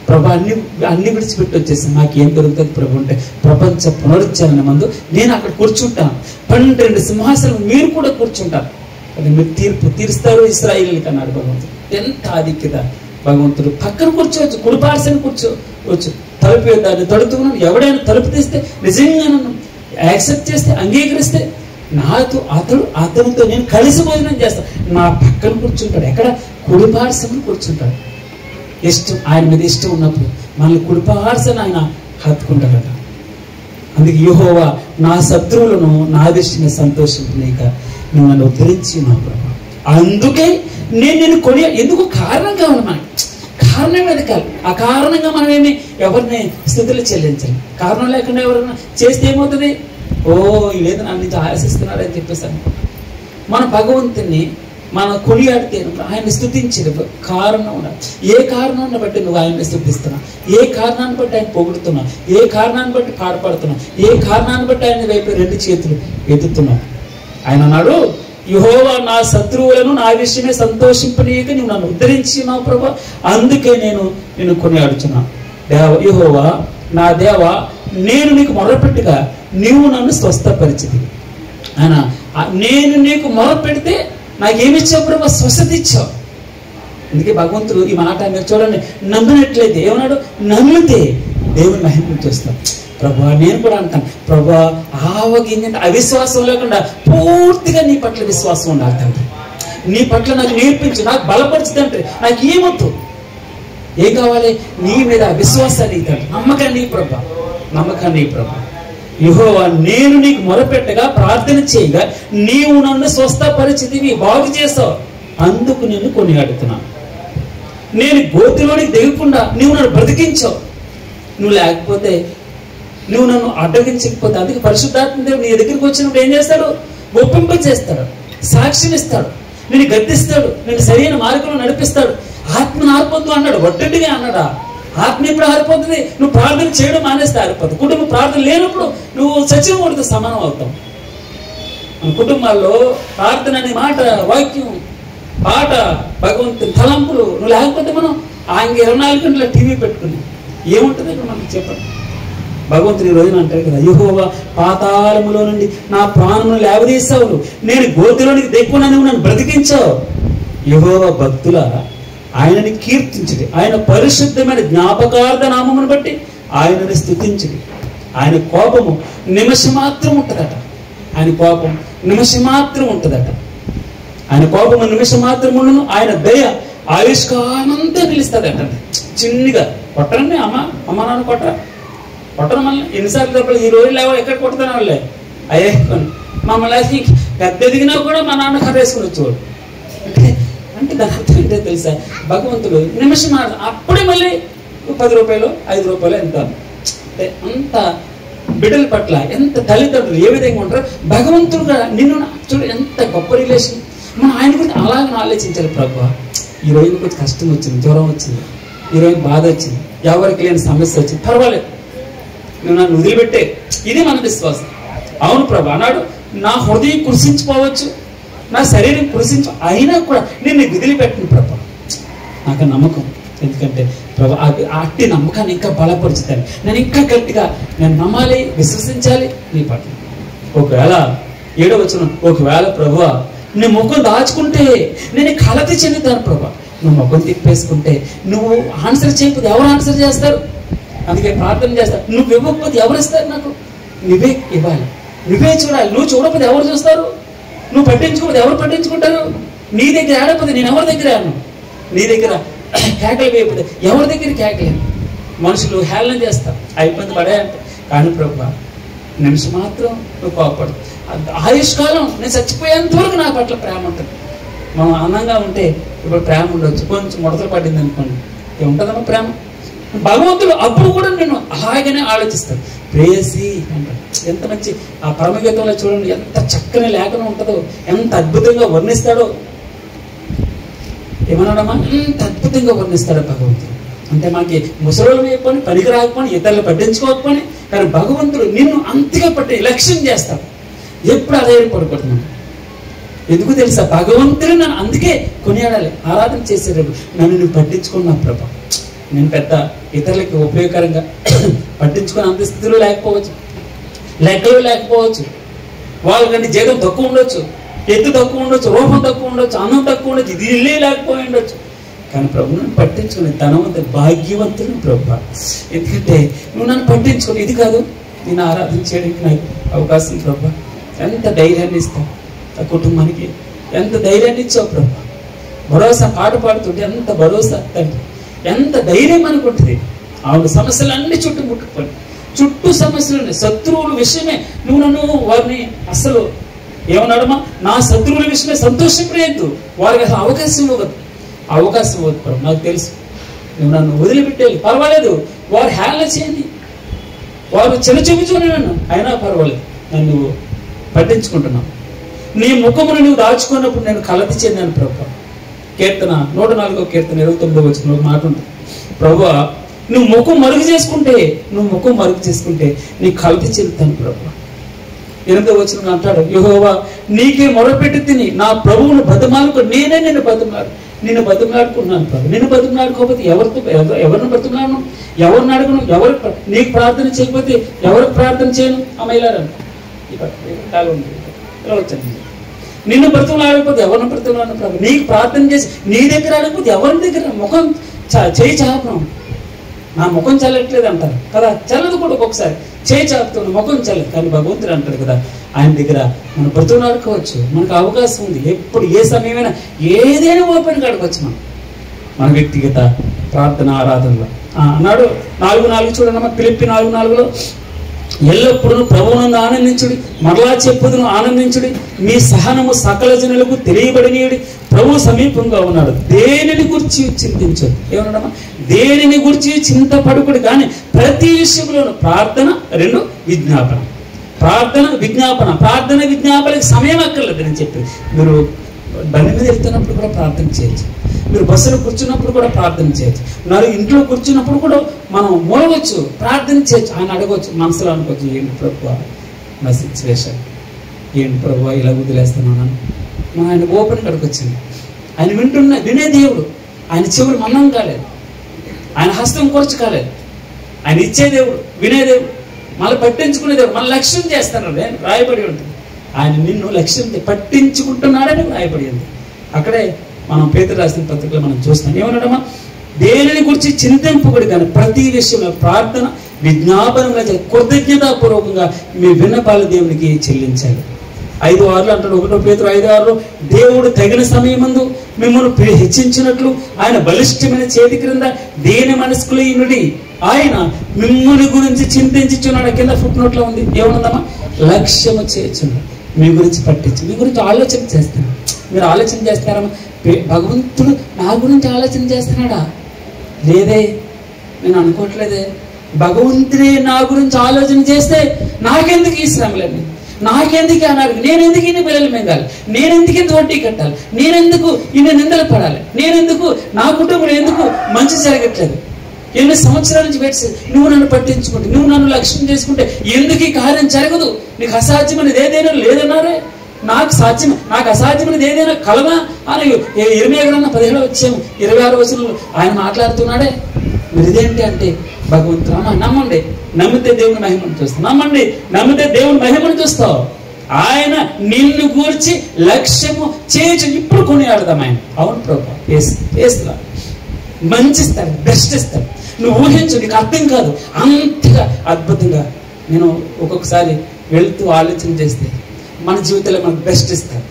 ప్రభా, అన్ని విడిచిపెట్టి వచ్చేసాను. నాకేం దొరుకుతుంది ప్రభు అంటే, ప్రపంచ పునరుచ్చారణ మందు నేను అక్కడ కూర్చుంటాను. 12 సింహాసనం మీరు కూడా కూర్చుంటారు. అది మీరు తీరుస్తారు ఇశ్రాయేలుకి అన్నాడు భగవంతుడు. ఎంత ఆధిక్యత భగవంతుడు. పక్కన కూర్చోవచ్చు, కుడిపార్సని కూర్చోవచ్చు. తలుపు దాన్ని తడుతున్నాను, ఎవడైనా తలుపు తీస్తే నిజంగా నన్ను యాక్సెప్ట్ చేస్తే, అంగీకరిస్తే అతనితో నేను కలిసి భోజనం చేస్తాను. నా పక్కన కూర్చుంటాడు. ఎక్కడ? కుడిపార్సని కూర్చుంటాడు. ఇష్టం, ఆయన మీద ఇష్టం ఉన్నప్పుడు మనల్ని కుడిపార్సని ఆయన హత్తుకుంటాడట. అందుకే యెహోవా నా శత్రువులను నా విషయమే సంతోషింపనీయక నువ్వు నన్ను ఉద్ధరించి నా ప్రభు. అందుకే నేను నిన్ను ఎందుకు కారణం కావాలి మనకి, కారణం వెతకాలి. ఆ కారణంగా మనం ఎవరిని స్థుతులు చెల్లించాలి. కారణం లేకుండా ఎవరైనా చేస్తే ఏమవుతుంది? ఓ లేదు నా నుంచి ఆశిస్తున్నాడు అని చెప్పేసాను. మన భగవంతుని మనం కొనియాడితే ఆయన్ని స్థుతించిన కారణం ఉండాలి. ఏ కారణాన్ని బట్టి నువ్వు ఆయన్ని స్థుతిస్తున్నావు, ఏ కారణాన్ని బట్టి ఆయన పొగుడుతున్నావు, ఏ కారణాన్ని బట్టి పాడపడుతున్నావు, ఏ కారణాన్ని బట్టి ఆయన వైపు 2 చేతులు ఎత్తుతున్నావు. ఆయన అన్నాడు, యెహోవా నా శత్రువులను నా విషయమే సంతోషింపనీయక నువ్వు నన్ను ఉద్ధరించినావు ప్రభా. అందుకే నేను కొనియాడుచున్నాను. యెహోవా నా దేవా, నేను నీకు మొరపెట్టుగా నీవు నన్ను స్వస్థపరిచితివి. ఆయన నేను నీకు మొరపెడితే నాకేమిచ్చావు ప్రభా? స్వస్థత ఇచ్చావు. అందుకే భగవంతుడు ఈ మాట మీరు చూడండి, నమ్మినట్లయితే ఏమన్నాడు? నమ్మితే దేవుని మహిమ చూస్తాం. ప్రభా నేను కూడా అంటాను, ప్రభా ఆవగింజంటే అవిశ్వాసం లేకుండా పూర్తిగా నీ పట్ల విశ్వాసం ఉండాలి తండ్రి. నీ పట్ల నాకు నేర్పించు, నాకు బలపరచు తండ్రి. నాకు ఏమొద్దు, ఏం కావాలి? నీ మీద విశ్వాసాన్ని తండ్రి, నమ్మకాన్ని ప్రభా, నమ్మకాన్ని ప్రభా. యెహోవా నేను నీకు మొరపెట్టగా ప్రార్థన చేయగా నీవు నన్ను స్వస్థపరిచితివి, బాగు చేసావు, అందుకు నిన్ను కొనియాడుతున్నాను. నేను గోతిలోనికి దిగకుండా నువ్వు నన్ను బ్రతికించావు. నువ్వు లేకపోతే, నువ్వు నన్ను అడ్డగించకపోతే, అందుకే పరిశుద్ధాత్మ దేవుడు నీ దగ్గరికి వచ్చినప్పుడు ఏం చేస్తాడు? ఒప్పింపచేస్తాడు, సాక్ష్యం ఇస్తాడు, నేను గద్దిస్తాడు, నేను సరైన మార్గంలో నడిపిస్తాడు. ఆత్మను ఆరిపోద్దు అన్నాడు, ఒట్టడిగా అన్నాడా? ఆత్మ ఎప్పుడు ఆరిపోతుంది? నువ్వు ప్రార్థన చేయడం మానేస్తే ఆరిపోతుంది. కుటుంబ ప్రార్థన లేనప్పుడు నువ్వు సచివుడితో సమానం అవుతావు. మన కుటుంబాల్లో ప్రార్థన అనే మాట, వాక్యం, పాట, భగవంతుని తలంపులు నువ్వు లేకపోతే మనం ఆయన 24 గంటల టీవీ పెట్టుకుని ఏముంటుంది ఇక్కడ మనకు చెప్పండి. భగవంతుని ఈ రోజున అంటారు కదా, యెహోవా పాతాళములో నుండి నా ప్రాణమును లేవదీసావు, నేను గోతిలోనికి దిక్కున నువ్వు నన్ను బ్రతికించావు. యెహోవా భక్తులారా ఆయనని కీర్తించుడి, ఆయన పరిశుద్ధమైన జ్ఞాపకార్థ నామమును బట్టి ఆయనని స్తుతించుడి. ఆయన కోపము నిమిషం మాత్రం ఉంటుందట, ఆయన కోపం నిమిషం మాత్రం ఉంటుందట, ఆయన కోపము నిమిషం మాత్రం ఉండను, ఆయన దయ ఆయుష్కాలంతా నిలుస్తుంది అంటండి. చిన్నగా కొట్టరండి, అమ్మ నాన్న కొట్టరు మళ్ళీ ఎన్నిసార్లు తప్పలు. ఈ రోజు లేవో ఎక్కడ కొడతాను వాళ్ళే అయ్యే మమ్మల్ని పెద్ద ఎదిగినా కూడా మా నాన్న కర్ర వేసుకుని వచ్చేవాడు. అంటే దాని అర్థం ఏంటో తెలుసా? భగవంతుడు నిమిషం అప్పుడే మళ్ళీ 10 రూపాయలు 5 రూపాయలు ఎంత, అంటే అంత బిడ్డల పట్ల ఎంత తల్లిదండ్రులు ఏ విధంగా ఉంటారో భగవంతుడుగా నిన్ను చూడు, ఎంత గొప్ప రిలేషన్. మనం ఆయన గురించి అలాగే ఆలోచించాలి. ప్రభు ఈ రోజు కొంచెం కష్టం వచ్చింది, జ్వరం వచ్చింది, ఈ రోజు బాధ వచ్చింది, ఎవరికి లేని సమస్య వచ్చింది, పర్వాలేదు, నువ్వు నన్ను వదిలిపెట్టే, ఇది మన విశ్వాసం. అవును ప్రభు అన్నాడు, నా హృదయం కృషించిపోవచ్చు, నా శరీరం కృషించు, అయినా కూడా నేను వదిలిపెట్టను ప్రభు. నాకు నమ్మకం, ఎందుకంటే ప్రభు అట్టి నమ్మకాన్ని ఇంకా బలపరుచుతాను. నేను ఇంకా గట్టిగా నేను నమ్మాలి, విశ్వసించాలి నీ పట్ల. ఒకవేళ 7వ వచనం, ఒకవేళ ప్రభువా నీ ముఖం దాచుకుంటే నేను కలత చెందుతాను ప్రభు. నువ్వు ముఖం తిప్పేసుకుంటే, నువ్వు ఆన్సర్ చేయకపోతే ఎవరు ఆన్సర్ చేస్తారు? అందుకే ప్రార్థన చేస్తారు, నువ్వు ఇవ్వకపోతే ఎవరు ఇస్తారు? నాకు నువ్వే ఇవ్వాలి, నువ్వే చూడాలి. నువ్వు చూడకపోతే ఎవరు చూస్తారు? నువ్వు పట్టించుకోకపోతే ఎవరు పట్టించుకుంటారు? నీ దగ్గర ఆడకపోతే నేను ఎవరి దగ్గర ఆడను? నీ దగ్గర కేకలు వేయకపోతే ఎవరి దగ్గర కేకలేను? మనుషులు హేళన చేస్తారు, అయిపోయింది పడేయంట. కానీ ప్రభు నిమిషం మాత్రం నువ్వు కోపపడు. ఆయుష్కాలం నేను చచ్చిపోయేంత వరకు నా పట్ల ప్రేమ ఉంటుంది. మనం అందంగా ఉంటే ఇప్పుడు ప్రేమ ఉండొచ్చు, కొంచెం ముడతలు పడింది అనుకోండి, ఏముంటుందమ్మా ప్రేమ? భగవంతుడు అప్పుడు కూడా నేను అలాగనే ఆలోచిస్తాను. ప్రేయసి అంటాడు. ఎంత మంచి ఆ పరమగీతంలో చూడండి, ఎంత చక్కని లేఖనం ఉంటుందో, ఎంత అద్భుతంగా వర్ణిస్తాడో. ఏమన్నాడమ్మా? ఎంత అద్భుతంగా వర్ణిస్తాడో భగవంతుడు. అంటే మనకి ముసలోళ్ళు అయిపోయి, పనికి రాకపోయి, ఇతరులు పట్టించుకోకపోయి, కానీ భగవంతుడు నిన్ను అంతగా పట్టి లక్ష్యం చేస్తాడు. ఎప్పుడు అదే పడిపోతున్నాను. ఎందుకు తెలుసా? భగవంతుడు నన్ను అందుకే కొనియాడాలి, ఆరాధన చేసేటప్పుడు నన్ను నువ్వు పట్టించుకున్నా ప్రభా. నేను పెద్ద ఇతరులకి ఉపయోగకరంగా పట్టించుకుని అంత స్థితిలో లేకపోవచ్చు, లెక్కలు లేకపోవచ్చు, వాళ్ళకంటే జీతం తక్కువ ఉండొచ్చు, ఎత్తు తక్కువ ఉండొచ్చు, రూపం తక్కువ ఉండొచ్చు, అందం తక్కువ ఉండొచ్చు, ఇది ఇల్లే లేకపోయి ఉండొచ్చు. కానీ ప్రభు నన్ను పట్టించుకుని ధనవంతుడు, భాగ్యవంతుడు ప్రభు. ఎందుకంటే నువ్వు నన్ను పట్టించుకుని, ఇది కాదు నేను ఆరాధన చేయడానికి నాకు అవకాశం ప్రభు. ఎంత ధైర్యాన్ని ఇస్తావు ఆ కుటుంబానికి, ఎంత ధైర్యాన్ని ఇచ్చావు ప్రభు. భరోసా పాట పాడుతుంటే ఎంత భరోసా తండ్రి, ఎంత ధైర్యం అనుకుంటుంది. ఆవిడ సమస్యలన్నీ చుట్టుముట్టుకుపోయి, చుట్టూ సమస్యలు, శత్రువుల విషయమే నువ్వు నన్ను వారిని అసలు ఏమన్నాడమ్మా? నా శత్రువుల విషయమే సంతోషపడేద్దు, వారికి అసలు అవకాశం ఇవ్వదు ప్రభు. నాకు తెలుసు నువ్వు నన్ను వదిలిపెట్టేది పర్వాలేదు, వారు హేళన చేయండి, వారు చిన్నచూపుచూని నన్ను, అయినా పర్వాలేదు, నన్ను పట్టించుకుంటున్నావు. నీ ముఖమును నువ్వు దాచుకున్నప్పుడు నేను కలత చెందాను ప్రభు. కీర్తన 104వ కీర్తన 29వ వచనంలో ఒక మాట ఉంటుంది, ప్రభు నువ్వు ముఖం మరుగు చేసుకుంటే నీ కలత చెందుతాను ప్రభు. 8వ వచనంలో అంటాడు, యెహోవా నీకే మొరపెట్టి తిని నా ప్రభువును నేనే నిన్ను బతిమలాడుకున్నాను ప్రభు. నిన్ను బతిమలాడుకోకపోతే ఎవరిని బతిమలాడను, ఎవరిని అడగను, నీకు ప్రార్థన చేయకపోతే ఎవరికి ప్రార్థన చేయను? అమ్మాయిలారా వచ్చాను, నిన్ను బ్రతుకులాడకపోతే ఎవరిని బ్రతుకులాడను ప్రభు. నీకు ప్రార్థన చేసి నీ దగ్గర ఆడకపోతే ఎవరి దగ్గర ముఖం చేయి చాపను. నా ముఖం చల్లట్లేదు అంటారు కదా, చల్లదు కూడా ఒక్కొక్కసారి, చేయి చాపుతున్న ముఖం చల్లదు. కానీ భగవంతుడు అంటాడు కదా, ఆయన దగ్గర మనం బ్రతుకులాడుకోవచ్చు, మనకు అవకాశం ఉంది. ఎప్పుడు ఏ సమయమైనా ఏదైనా ఓపెన్గా అడగవచ్చు మనం మన వ్యక్తిగత ప్రార్థన ఆరాధనలో. అన్నాడు 4:4 చూడమ్మా, ఫిలిప్పి 4:4 ఎల్లప్పుడూ ప్రభువునందు ఆనందించుడి, మరలా చెప్పుదును ఆనందించుడి, మీ సహనము సకల జనులకు తెలియబడినీయుడి, ప్రభు సమీపంగా ఉన్నాడు, దేనిని గురించి చింతించదు. ఏమన్నాడమ్మా, దేనిని గురించి చింతపడుకుడు కానీ ప్రతి విషయంలోనూ ప్రార్థన, 2 విజ్ఞాపన. ప్రార్థన విజ్ఞాపన, ప్రార్థన విజ్ఞాపనకి సమయం అక్కర్లేదు. నేను చెప్పి మీరు బండి మీద వెళ్తున్నప్పుడు కూడా ప్రార్థన చేయొచ్చు, మీరు బస్సులో కూర్చున్నప్పుడు కూడా ప్రార్థన చేయొచ్చు, ఇంట్లో కూర్చున్నప్పుడు కూడా మనం మూలవచ్చు, ప్రార్థన చేయొచ్చు. ఆయన అడగవచ్చు, మనసులో అనుకోవచ్చు, ఏంటి ప్రభువా నా సిచ్యువేషన్, ఏంటి ప్రభువా ఇలా వదిలేస్తున్నాను. మనం ఆయన ఓపెన్గా అడగొచ్చింది. ఆయన వినే దేవుడు, ఆయన చెవులు మన్నం కాలేదు, ఆయన హస్తం కొరచు కాలేదు. ఆయన ఇచ్చే దేవుడు, వినే దేవుడు, మళ్ళీ పట్టించుకునే దేవుడు, మన లక్ష్యం చేస్తాడు రాయబడి ఉంటుంది. ఆయన నిన్ను లక్ష్యం పట్టించుకుంటున్నాడని రాయబడి ఉంది. అక్కడే మనం పేతురు రాసిన పత్రికలో మనం చూస్తాం. ఏమన్నాడమ్మా, దేనిని గురించి చింతింపబడి కానీ ప్రతి విషయంలో ప్రార్థన విజ్ఞాపనంగా కృతజ్ఞతాపూర్వకంగా మీ విన్నపాలు దేవునికి చెల్లించాలి. 5:6 అంటాడు, 1 పేతురు 5:6 దేవుడు తగిన సమయమందు మిమ్మల్ని హెచ్చించినట్లు ఆయన బలిష్టమైన చేతి క్రింద దేని మనస్కులు ఇనుడి, ఆయన మిమ్మల్ని గురించి చింతించుచున్నాడు. కింద ఫుట్ నోట్లో ఉంది, ఏమన్నదమ్మా, లక్ష్యము చేయుచున్నాడు, మీ గురించి పట్టించు, మీ గురించి ఆలోచన చేస్తాను. మీరు ఆలోచన చేస్తారమ్మా, భగవంతుడు నా గురించి ఆలోచన చేస్తున్నాడా? లేదే, నేను అనుకోవట్లేదే. భగవంతుడే నా గురించి ఆలోచన చేస్తే నాకెందుకు ఈ శ్రమలన్నీ, నాకెందుకు అన్నారు, నేనెందుకు ఇన్ని పిల్లలు మింగాలి, నేనెందుకు ఇంత వడ్డీ కట్టాలి, నేనెందుకు ఇన్ని నిందలు పడాలి, నేనెందుకు నా కుటుంబం ఎందుకు మంచి జరగట్లేదు, ఎన్ని సంవత్సరాల నుంచి పెట్టి నువ్వు నన్ను పట్టించుకుంటే, నువ్వు నన్ను లక్ష్యం చేసుకుంటే ఎందుకు ఈ కార్యం జరగదు, నీకు అసాధ్యమైనది ఏదైనా లేదన్నారే, నాకు అసాధ్యమైనది ఏదైనా కలవా అని ఇర్మియా గ్రంథం 17 వచ్చాము 26 వచనంలో ఆయన మాట్లాడుతున్నాడే. మరి ఇదేంటి అంటే భగవంతుడు నమ్మండి, నమ్మితే దేవుని మహిమను చూస్తావు, నమ్మితే దేవుని మహిమను చూస్తావు. ఆయన నిన్ను గూర్చి లక్ష్యము చేయొచ్చు. ఇప్పుడు కొనియాడదాం ఆయన, అవును ప్రభు వేస్తున్నా, మంచి ఇస్తాడు, బెస్ట్ ఇస్తాడు. నువ్వు ఊహించు, నీకు అర్థం కాదు, అంతగా అద్భుతంగా. నేను ఒక్కొక్కసారి వెళుతూ ఆలోచన చేస్తే మన జీవితంలో మనకు బెస్ట్ ఇస్తాడు.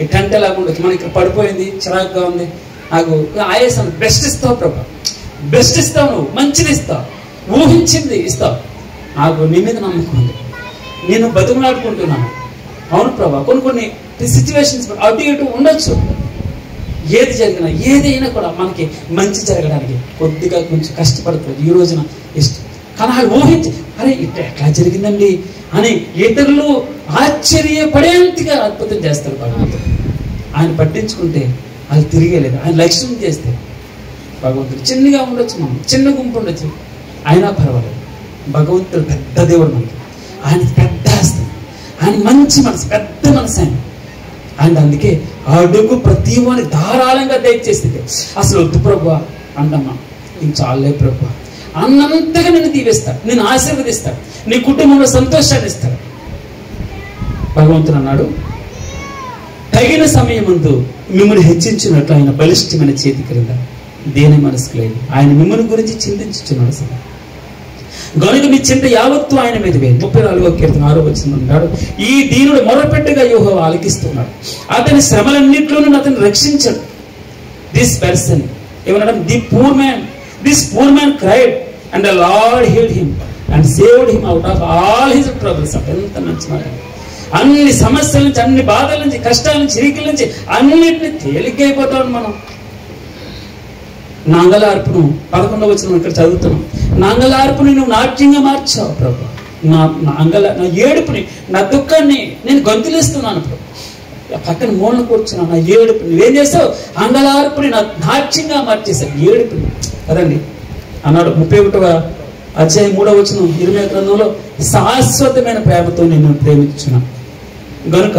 ఈ టెంట్ ఎలాగా ఉండొచ్చు, మనకి ఇక్కడ పడిపోయింది, చిరాకుగా ఉంది, నాకు ఆయాసం, బెస్ట్ ఇస్తావు ప్రభా, బెస్ట్ ఇస్తావు, నువ్వు మంచిది ఇస్తావు, ఊహించింది ఇస్తావు. నాకు నీ మీద నమ్మకం ఉంది, నేను బతుకులాడుకుంటున్నాను. అవును ప్రభా, కొన్ని సిచ్యువేషన్స్ అటు ఇటు ఉండొచ్చు. ఏది జరిగినా ఏదైనా కూడా మనకి మంచి జరగడానికి కొద్దిగా కొంచెం కష్టపడుతుంది ఈ రోజున ఇష్టం. కానీ అది ఊహించి అరే ఇట్లా ఎట్లా జరిగిందండి అని ఇతరులు ఆశ్చర్యపడేంతగా అద్భుతం చేస్తారు భగవంతుడు. ఆయన పట్టించుకుంటే అది తిరిగేలేదు. ఆయన లక్ష్యం చేస్తే భగవంతుడు చిన్నగా ఉండొచ్చు, మనం చిన్న గుంపు ఉండొచ్చు, అయినా పర్వాలేదు. భగవంతుడు పెద్ద దేవుడు మనకి, ఆయన పెద్ద హస్తం, ఆయన మంచి మనసు, పెద్ద మనసు ఆయన అందుకే అడుగు ప్రతి వాని ధారాళంగా దయచేస్తుంది. అసలు వద్దు ప్రభు అంటమ్మా, ఇంక చాలే ప్రభు అన్నంతగా నేను దీవిస్తాడు, నేను ఆశీర్వదిస్తాడు, నీ కుటుంబంలో సంతోషాన్ని ఇస్తాడు. భగవంతుడు అన్నాడు, తగిన సమయమందు మిమ్మల్ని హెచ్చించినట్లు ఆయన బలిష్టమైన చేతి క్రింద దేని మనసుకు లేదు, ఆయన మిమ్మల్ని గురించి చింతించుచున్నాడు. గనుక మీ చింత యావత్తు ఆయన మీద వేయండి. 34వ కీర్తన 6వ వచనం అన్నాడు, ఈ దీనుడు మొరపెట్టగా యెహోవా ఆలకిస్తున్నాడు, అతని శ్రమలన్నింటిలోనూ అతను రక్షించాడు. దిస్ పర్సన్ ఏమన్నాడు, this poor man cried and the lord healed him and saved him out of all his troubles. ఎంత మంచి మాట. అన్ని సమస్యల నుంచి, అన్ని బాధల నుంచి, కష్టాల నుంచి, ఇరికల నుంచి అన్నిటిని తేలికైపోతాడు. మనం నాంగలార్పును 11వ వచనం ఇక్కడ చదువుతున్నాం. నాంగలార్పుని నువ్వు నాట్యంగా మార్చావు ప్రభు, నా ఏడుపుని, నా దుఃఖాన్ని నేను గొంతులేస్తున్నాను ప్రభు. పక్కన మూలన కూర్చున్నాను, నా ఏడుపుని నువ్వేం చేస్తావు, అంగలార్పుని నా నాట్యంగా మార్చేశావు, ఏడుపుని కదండి అన్నాడు. 31వ అధ్యాయం 3వ వచనం ఇర్మియా గ్రంథంలో, శాశ్వతమైన ప్రేమతో నేను ప్రేమించున్నాను గనుక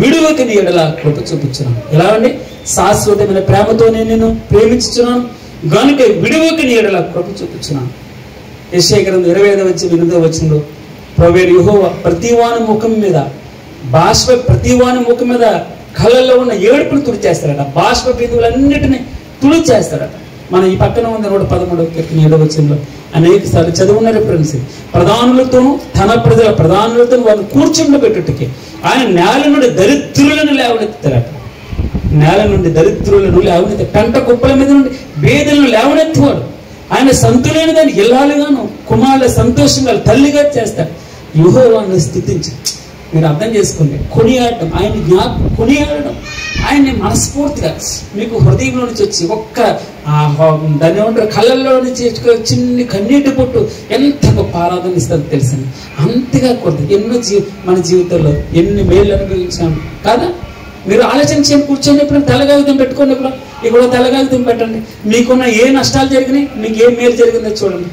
విడువకి నీ ఎడల కృప చూపించున్నాను. ఎలా అండి, శాశ్వతమైన ప్రేమతో నేను నిన్ను ప్రేమించుచున్నాను గనుక విడువకి నీ ఎడల కృప చూపించున్నాను. యెషయా గ్రంథం 25వ అధ్యాయం 8వ వచనంలో ప్రభువైన యెహోవా ప్రతివాని ముఖం మీద ప్రతివాని ముఖం మీద కళ్ళల్లో ఉన్న ఏడుపును తుడిచేస్తాడట, బాష్ప బిందువులన్నిటిని తుడిచేస్తాడట. మనం ఈ పక్కన ఉన్న 113వ కీర్తన 7వ వచనంలో అనేక సార్లు చదువున్న రిఫరెన్స్. ప్రధానులతోనూ తన ప్రజల ప్రధానులతో వారిని కూర్చుండబెట్టుటకి ఆయన నేల నుండి దరిద్రులను లేవనెత్తారట. నేల నుండి దరిద్రులను లేవనెత్తారు. పెంట కుప్పల మీద నుండి బేదలను లేవనెత్తువాడు. ఆయన సంతులైన దాన్ని ఇల్లాలుగాను కుమారుల సంతోషంగా తల్లిగా చేస్తాడు. యెహోవాను స్తుతించి మీరు అర్థం చేసుకోండి. కొనియాడటం, ఆయన కొనియాడడం, ఆయన్ని మనస్ఫూర్తిగా మీకు హృదయంలో నుంచి వచ్చి ఒక్క దాన్ని ఏమంటారు కళ్ళల్లో నుంచి చిన్ని కన్నీటి పొట్టు ఎంత గొప్ప ఆరాధన ఇస్తుందో తెలుసండి. అంతగా కొద్ది ఎన్నో మన జీవితంలో ఎన్ని మేళ్ళు అనుభవించాము కాదా? మీరు ఆలోచన చేయండి, కూర్చొని ఎప్పుడు తెల్లగాగితం పెట్టుకోండి. ఇక్కడ తెల్లగాగితం పెట్టండి. మీకున్న ఏ నష్టాలు జరిగినాయి, మీకు ఏ మేలు జరిగిందో చూడండి.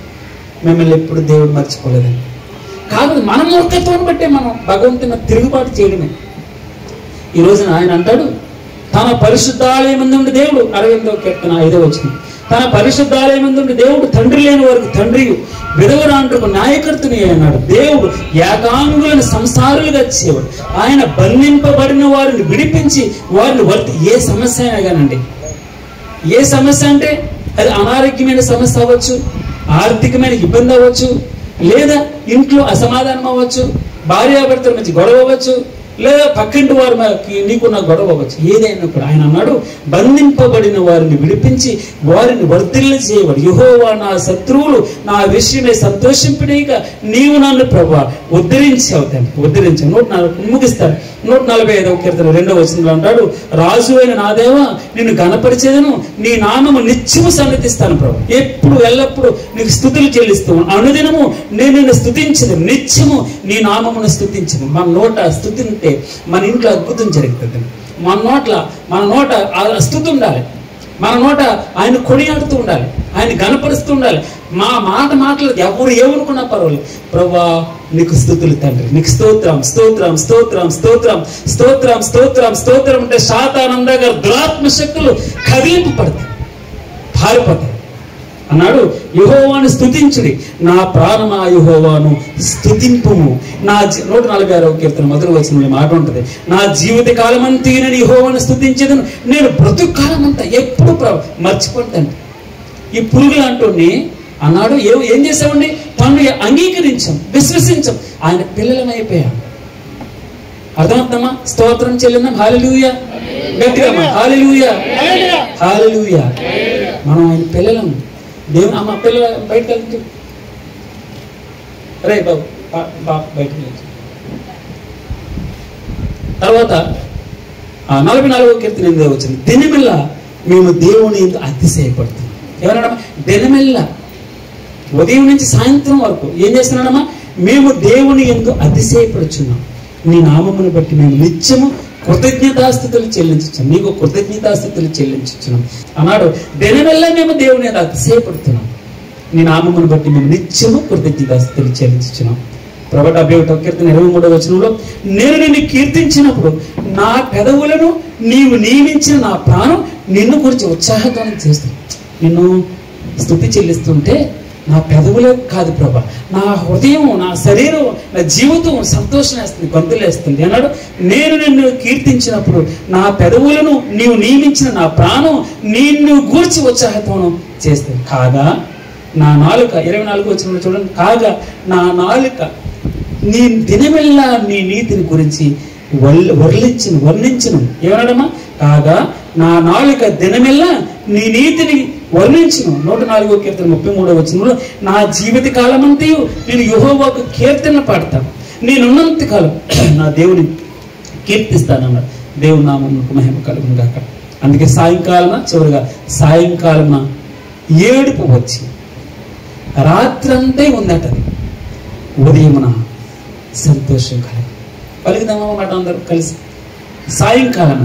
మిమ్మల్ని ఎప్పుడు దేవుడు మర్చిపోలేదండి. కాదు మన మూర్ఖత్వం బట్టే మనం భగవంతుని తిరుగుబాటు చేయడమే. ఈ రోజున ఆయన అంటాడు తన పరిశుద్ధాలయమందుండి దేవుడు 68వ కీర్తన 5వ వచనం తన పరిశుద్ధాలయమందుండి దేవుడు తండ్రి లేని వారికి తండ్రి విధవరాండ్రకు న్యాయకర్తని అన్నాడు. దేవుడు ఏకాంగులను సంసారులుగా చేవాడు. ఆయన బంధింపబడిన వారిని విడిపించి వారిని ఏ సమస్య అయినా కానండి, ఏ సమస్య అంటే అది అనారోగ్యమైన సమస్య అవ్వచ్చు, ఆర్థికమైన ఇబ్బంది అవ్వచ్చు, లేదా ఇంట్లో అసమాధానం అవ్వచ్చు, భార్యాభర్తల మధ్య గొడవ అవ్వచ్చు, లేదా పక్కింటి వారి నీకున్న గొడవ అవ్వచ్చు. ఏదైనా కూడా ఆయన అన్నాడు బంధింపబడిన వారిని విడిపించి వారిని వర్ధిల్ల చేయవాడు. యెహోవా నా శత్రువులు నా విషయమే సంతోషింపడేక నీవు నన్ను ప్రభువా ఉద్ధరించావు తండ్రి, ఉద్ధరించావు. ముగిస్తాడు 145వ కీర్తన 2వ వచనంలో అంటాడు రాజు అయిన నా దేవా నిన్ను గణపరిచేదను, నీ నామము నిత్యము సన్నతిస్తాను ప్రభు. ఎప్పుడు ఎల్లప్పుడు నీకు స్తుతులు చెల్లిస్తూ అనుదినము నేను నిన్ను స్తుతించదు, నిత్యము నీ నామమును స్తుతించదు. మన నోట స్తుతి ఉంటే మన ఇంట్లో అద్భుతం జరుగుతుంది. మన నోట స్తుతి ఉండాలి. మన నోట ఆయన కొనియాడుతూ ఉండాలి, ఆయన గణపరుస్తూ ఉండాలి. మాటలు ఎవరు ఏమనుకున్నా పర్వాలేదు. ప్రభువా నీకు స్తుతులు తండ్రి, నీకు స్తోత్రం స్తోత్రం స్తోత్రం స్తోత్రం స్తోత్రం స్తోత్రం స్తోత్రం అంటే శాతానందగా దురాత్మ శక్తులు కదిలింపు పడతాయి, పారిపోతాయి. అన్నాడు యెహోవాను స్తుతించుడి, నా ప్రాణమా యెహోవాను స్తుతింపుము. నా 146వ కీర్తన 1వ వచనంలో మాట ఉంటుంది నా జీవిత కాలం అంతా నేను యెహోవాను స్తుతించేదను, నేను బ్రతుకు కాలం అంతా ఎప్పుడు మర్చిపోతాను. ఈ పురుగులు అంటూని అన్నాడు ఏం చేసామండి, తను అంగీకరించాం, విశ్వసించాం, ఆయన పిల్లలమైపోయాం. అర్థమవుతామా? స్తోత్రం చెల్లిందాం. హల్లెలూయా, గట్టిగా హల్లెలూయా, హల్లెలూయా. మనం ఆయన పిల్లలం. దేవుని అమ్మ పిల్లల బయటకు వెళ్తూ రే బాబు బయటకు వెళ్తూ. తర్వాత 44వ కీర్తన 8వ వచనం దినమెల్ల మేము దేవుని యందు అతిశయపడుతున్నాం. ఏమన్నాడమ్మా? దినమెల్ల ఉదయం నుంచి సాయంత్రం వరకు ఏం చేస్తున్నాడమ్మా? మేము దేవుని యందు అతిశయపడుచున్నాం, నీ నామమును బట్టి మేము నిత్యము కృతజ్ఞతాస్థుతులు చెల్లించున్నాం, నీకు కృతజ్ఞతాస్థుతులు చెల్లించున్నాం అన్నాడు. దినమెల్లా మేము దేవుని యందు అతిశయపడుతున్నాం, నీ నామమును బట్టి మేము నిత్యము కృతజ్ఞతాస్థుతులు చెల్లించున్నాం. ప్రభువు 71వ కీర్తన 23వ వచనంలో నేను నిన్ను కీర్తించినప్పుడు నా పెదవులను నీవు నియమించిన నా ప్రాణం నిన్ను గురించి ఉత్సాహగానం చేస్తుంది. నిన్ను స్తుతి చెల్లిస్తుంటే నా పెదవులే కాదు ప్రభా, నా హృదయం, నా శరీరం, నా జీవితం సంతోషం వేస్తుంది, గొంతులేస్తుంది అన్నాడు. నేను నిన్ను కీర్తించినప్పుడు నా పెదవులను నీవు నియమించిన నా ప్రాణం నిన్ను గూర్చి ఉత్సాహత్వం చేస్తుంది. కాగా నా నాలుక 24వ వచనంలో చూడండి, కాగా నా నాలుక నీ దినమెల్లా నీ నీతిని గురించి వర్ణించను. ఏమన్నాడమ్మా? కాగా నా నాలుక దినమెల్లా నీ నీతిని వర్ణించును. 104వ కీర్తన 33వ వచనంలో నా జీవిత కాలమంతయు నేను యెహోవాకు కీర్తన పాడతాను, నేనున్నంత కాలం నా దేవుని కీర్తిస్తానన్నాడు. దేవుని నామమునకు మహిమ కలుగును గాక. అందుకే చివరిగా సాయంకాలన ఏడుపు వచ్చి రాత్రంతా ఉందట, ఉదయమున సంతోషం కలదు. పలుకుదామన్నమాట అందరూ కలిసి. సాయంకాలం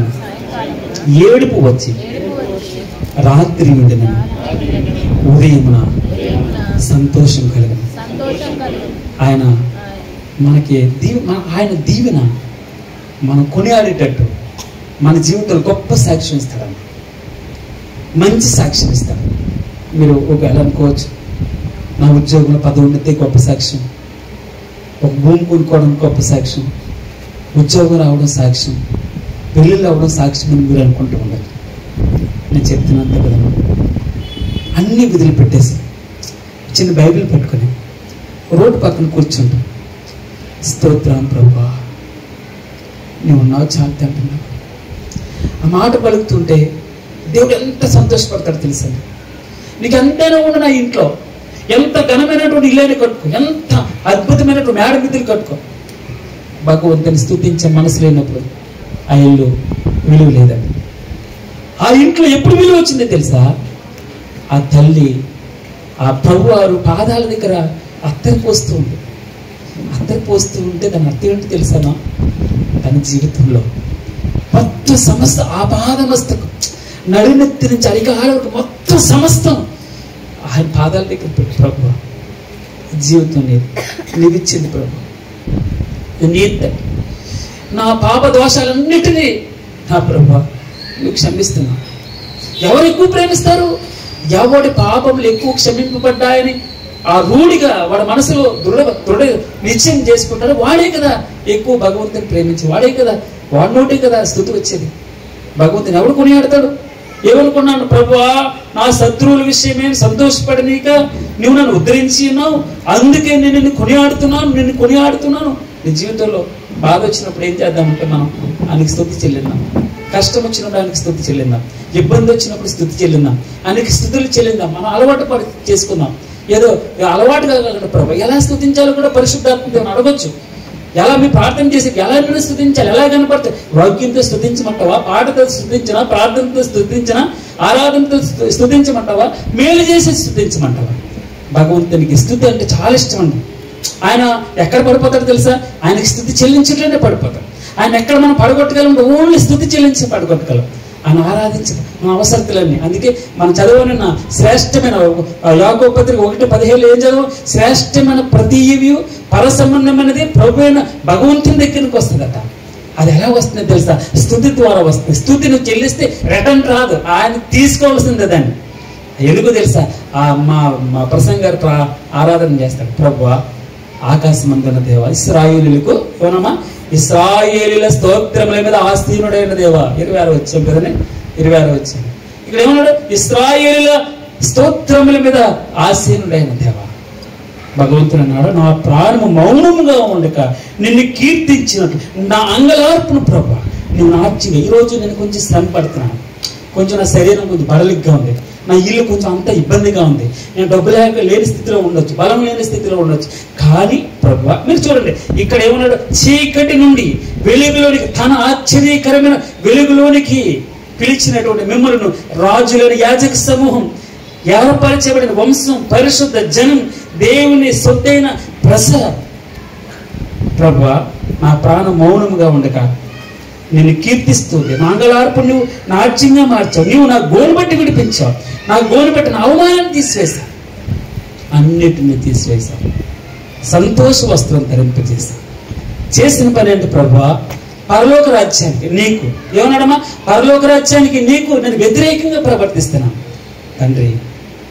ఏడుపు వచ్చి రాత్రి ఉండిన ఉదయమున సంతోషం కలగదు. ఆయన మనకి ఆయన దీవెన మనం కొనియాడేటట్టు మన జీవితంలో గొప్ప సాక్ష్యం ఇస్తాడు, మంచి సాక్ష్యం ఇస్తాడు. మీరు ఒకవేళ అనుకోవచ్చు నా ఉద్యోగంలో పదవుండితే గొప్ప సాక్ష్యం, ఒక భూమి కొనుక్కోవడం గొప్ప సాక్ష్యం, ఉద్యోగం రావడం సాక్ష్యం, పెళ్ళిళ్ళు అవ్వడం సాక్ష్యం అని మీరు అనుకుంటూ ఉండాలి. నేను చెప్తున్నాను కదా, అన్నీ వదిలిపెట్టేసి చిన్న బైబిల్ పెట్టుకొని రోడ్డు పక్కన కూర్చుంటాం. స్తోత్రం ప్రభా, నువ్వు ఉన్నావు చాలు అంటున్నావు. ఆ మాట పలుకుతుంటే దేవుడు ఎంత సంతోషపడతాడు తెలుసా. నీకు ఎంతైనా ఉండు నా ఇంట్లో, ఎంత ఘనమైనటువంటి ఇల్లు కట్టుకో, ఎంత అద్భుతమైనటువంటి మేడ మిద్దులు కట్టుకో, భగవంతుని స్తుతించే మనసు లేనప్పుడు ఆ ఇల్లు విలువ లేదండి. ఆ ఇంట్లో ఎప్పుడు విలువ వచ్చిందో తెలుసా, ఆ తల్లి ఆ ప్రభు వారు పాదాల దగ్గర అత్తరి పోస్తూ ఉంది. అత్తరి పోస్తూ ఉంటే దాని అర్థం ఏంటి తెలుసానా, తన జీవితంలో మొత్తం సమస్త ఆపాదమస్తకం నడినెత్తి నుంచి అరికాల వరకు మొత్తం సమస్తం ఆయన పాదాల దగ్గర పెట్టి, ప్రభు జీవితం నీవు ఇచ్చింది ప్రభు, నా పాప దోషాలన్నిటినీ నా ప్రభు నువ్వు క్షమిస్తున్నా. ఎవరు ఎక్కువ ప్రేమిస్తారు? ఎవడి పాపములు ఎక్కువ క్షమింపబడ్డాయని ఆ రూఢిగా వాడి మనసులో దృఢ నిశ్చయం చేసుకుంటాడు, వాడే కదా ఎక్కువ భగవంతుని ప్రేమించి, వాడే కదా వాడి నోటే కదా స్తుతి వచ్చేది. భగవంతుని ఎవడు కొనియాడతాడు? ఏమనుకున్నాను, ప్రభువా నా శత్రువుల విషయమే సంతోషపడనీక నువ్వు నన్ను ఉద్ధరించి ఉన్నావు, అందుకే నేను నిన్ను కొనియాడుతున్నాను. నీ జీవితంలో బాధ వచ్చినప్పుడు ఏం చేద్దామంటే మనం ఆయనకి స్తుతి చెల్లిద్దాం. కష్టం వచ్చినప్పుడు ఆయనకి స్తుతి చెల్లిద్దాం. ఇబ్బంది వచ్చినప్పుడు స్తుతి చెల్లిద్దాం. ఆయనకి స్తుతులు చెల్లిద్దాం. మనం అలవాటు చేసుకుందాం. ఏదో అలవాటుగా కాకుండా ప్రభు ఎలా స్తుతించాలో కూడా పరిశుద్ధాత్మని అడగొచ్చు. ఎలా మీ ప్రార్థన చేసి ఎలా నేను స్తుతించాలి, ఎలా కనపడతాయి? వాక్యంతో స్తుతించమంటావా, పాటతో స్తుతించినా, ప్రార్థనతో స్తుతించినా, ఆరాధనతో స్తుతించమంటావా, మేలు చేసి స్తుతించమంటావా? భగవంతునికి స్తుతి అంటే చాలా ఇష్టం అండి. ఆయన ఎక్కడ పడిపోతాడు తెలుసా? ఆయనకి స్తుతి చెల్లించట్లేనే పడిపోతాడు. ఆయన ఎక్కడ మనం పడగొట్టగలం? ఓన్లీ స్తుతి చెల్లించి పడగొట్టగలం. ఆయన ఆరాధించడం మన అవసరతలన్నీ. అందుకే మనం చదవనున్న శ్రేష్టమైన యాకోబు పత్రిక 1:17 ఏం చదవం? శ్రేష్టమైన ప్రతి ఈవి పరసంబంధమైనది ప్రభు అయిన భగవంతుని దగ్గరికి వస్తుందట. అది ఎలా వస్తుందో తెలుసా? స్తుతి ద్వారా వస్తుంది. స్తుతి నువ్వు చెల్లిస్తే రిటర్న్ రాదు, ఆయన తీసుకోవాల్సిందే దాన్ని. ఎందుకు తెలుసా? మా ప్రసంగ గారు ఆరాధన చేస్తాడు. ప్రభువా ఆకాశమందున్న దేవ, ఇశ్రాయేలులకు ఏమన్నా ఇశ్రాయేలీల స్తోత్రముల మీద ఆసీనుడైన దేవ. 26 వచ్చాం కదండి, 26 వచ్చాం. ఇక్కడ ఏమన్నాడు? ఇశ్రాయేలీల స్తోత్రముల మీద ఆసీనుడైన దేవ. భగవంతుడు అన్నాడు, నా ప్రాణము మౌనముగా ఉండక నిన్ను కీర్తించినట్లు నా అంగలార్పును ప్రభు నువ్వు నార్చిగా. ఈరోజు నేను కొంచెం శ్రమ పడుతున్నాను, కొంచెం నా శరీరం కొంచెం బడలిగ్గా ఉంది, నా ఇల్లు కొంచెం అంత ఇబ్బందిగా ఉంది, నేను డబ్బు లేని స్థితిలో ఉండొచ్చు, బలం లేని స్థితిలో ఉండొచ్చు. కానీ ప్రభు మీరు చూడండి ఇక్కడ ఏమన్నాడు? చీకటి నుండి వెలుగులోనికి, తన ఆశ్చర్యకరమైన వెలుగులోనికి పిలిచినటువంటి మిమ్మల్ని రాజులని యాజక సమూహం, ఏర్పరచబడిన వంశం, పరిశుద్ధ జనం, దేవుని సొత్తైన ప్రజ. ప్రభు నా ప్రాణం మౌనముగా ఉండక నేను కీర్తిస్తుంది. మంగళార్పు నువ్వు నాట్యంగా మార్చావు, నువ్వు నా గోను బట్టి విడిపించావు, నా గోను బట్టి నా అవమానాన్ని తీసివేశావు, అన్నిటినీ తీసివేశావు, సంతోష వస్త్రం ధరింపజేశావు. చేసిన పని ఏంటి ప్రభు? పరలోక రాజ్యానికి నీకు ఏమన్నాడమ్మా? పరలోక రాజ్యానికి నీకు నేను వ్యతిరేకంగా ప్రవర్తిస్తున్నాను తండ్రి.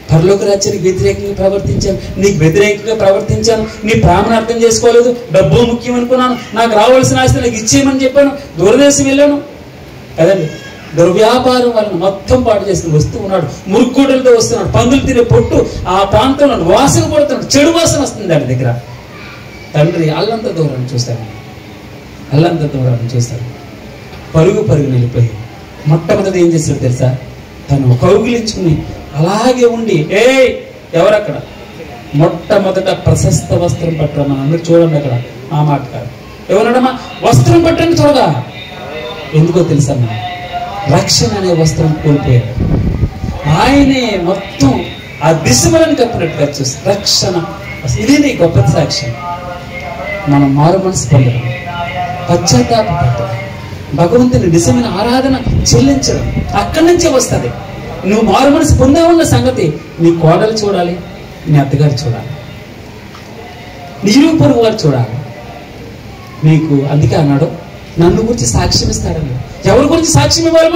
పరలోక రాజ్యానికి వ్యతిరేకంగా ప్రవర్తించాను, నీకు వ్యతిరేకంగా ప్రవర్తించాను, నీ ప్రాణం అర్థం చేసుకోలేదు, డబ్బు ముఖ్యం అనుకున్నాను, నాకు రావాల్సిన ఆస్తి నాకు ఇచ్చేయమని చెప్పాను, దూరదేశం వెళ్ళాను కదండి. దుర్వ్యాపారం వలన మొత్తం పాటు చేసుకుని వస్తూ ఉన్నాడు, మురుగుడలతో వస్తున్నాడు, పందులు తినే పొట్టు ఆ ప్రాంతంలో వాసన పడుతున్నాడు, చెడు వాసన వస్తుంది దాని దగ్గర. తండ్రి అల్లంత దూరాన్ని చూస్తాను, అల్లంత దూరాన్ని చూస్తాను. పరుగు వెళ్ళిపోయి మొట్టమొదటి ఏం చేశాడు తెలుసా? తను కౌగిలించుకుని అలాగే ఉండి, ఎవరక్కడ? మొట్టమొదట ప్రశస్త వస్త్రం పట్టడం. మనం అందరూ చూడండి అక్కడ ఆ మాట కాదు, ఎవరమ్మా వస్త్రం పట్టండి త్వరగా. ఎందుకో తెలుసా? రక్షణ అనే వస్త్రం కోల్పోయాడు. ఆయనే మొత్తం ఆ దిశమలను కప్పినట్టుగా చూసి రక్షణ. ఇది నీ గొప్ప సాక్ష్యం. మనం మారు మనసు పొందడం, పశ్చాత్తాపడటం, భగవంతుని నిజమైన ఆరాధన చెల్లించడం అక్కడి నుంచే వస్తుంది. నువ్వు మారు మనసు పొందే ఉన్న సంగతి నీ కోడలు చూడాలి, నీ అత్తగారు చూడాలి, నీ ఇరుగు పొరుగు వారు చూడాలి. నీకు అందుకే అన్నాడు, నన్ను గురించి సాక్ష్యం ఇస్తాడని. ఎవరి గురించి సాక్ష్యం ఇవ్వాలి?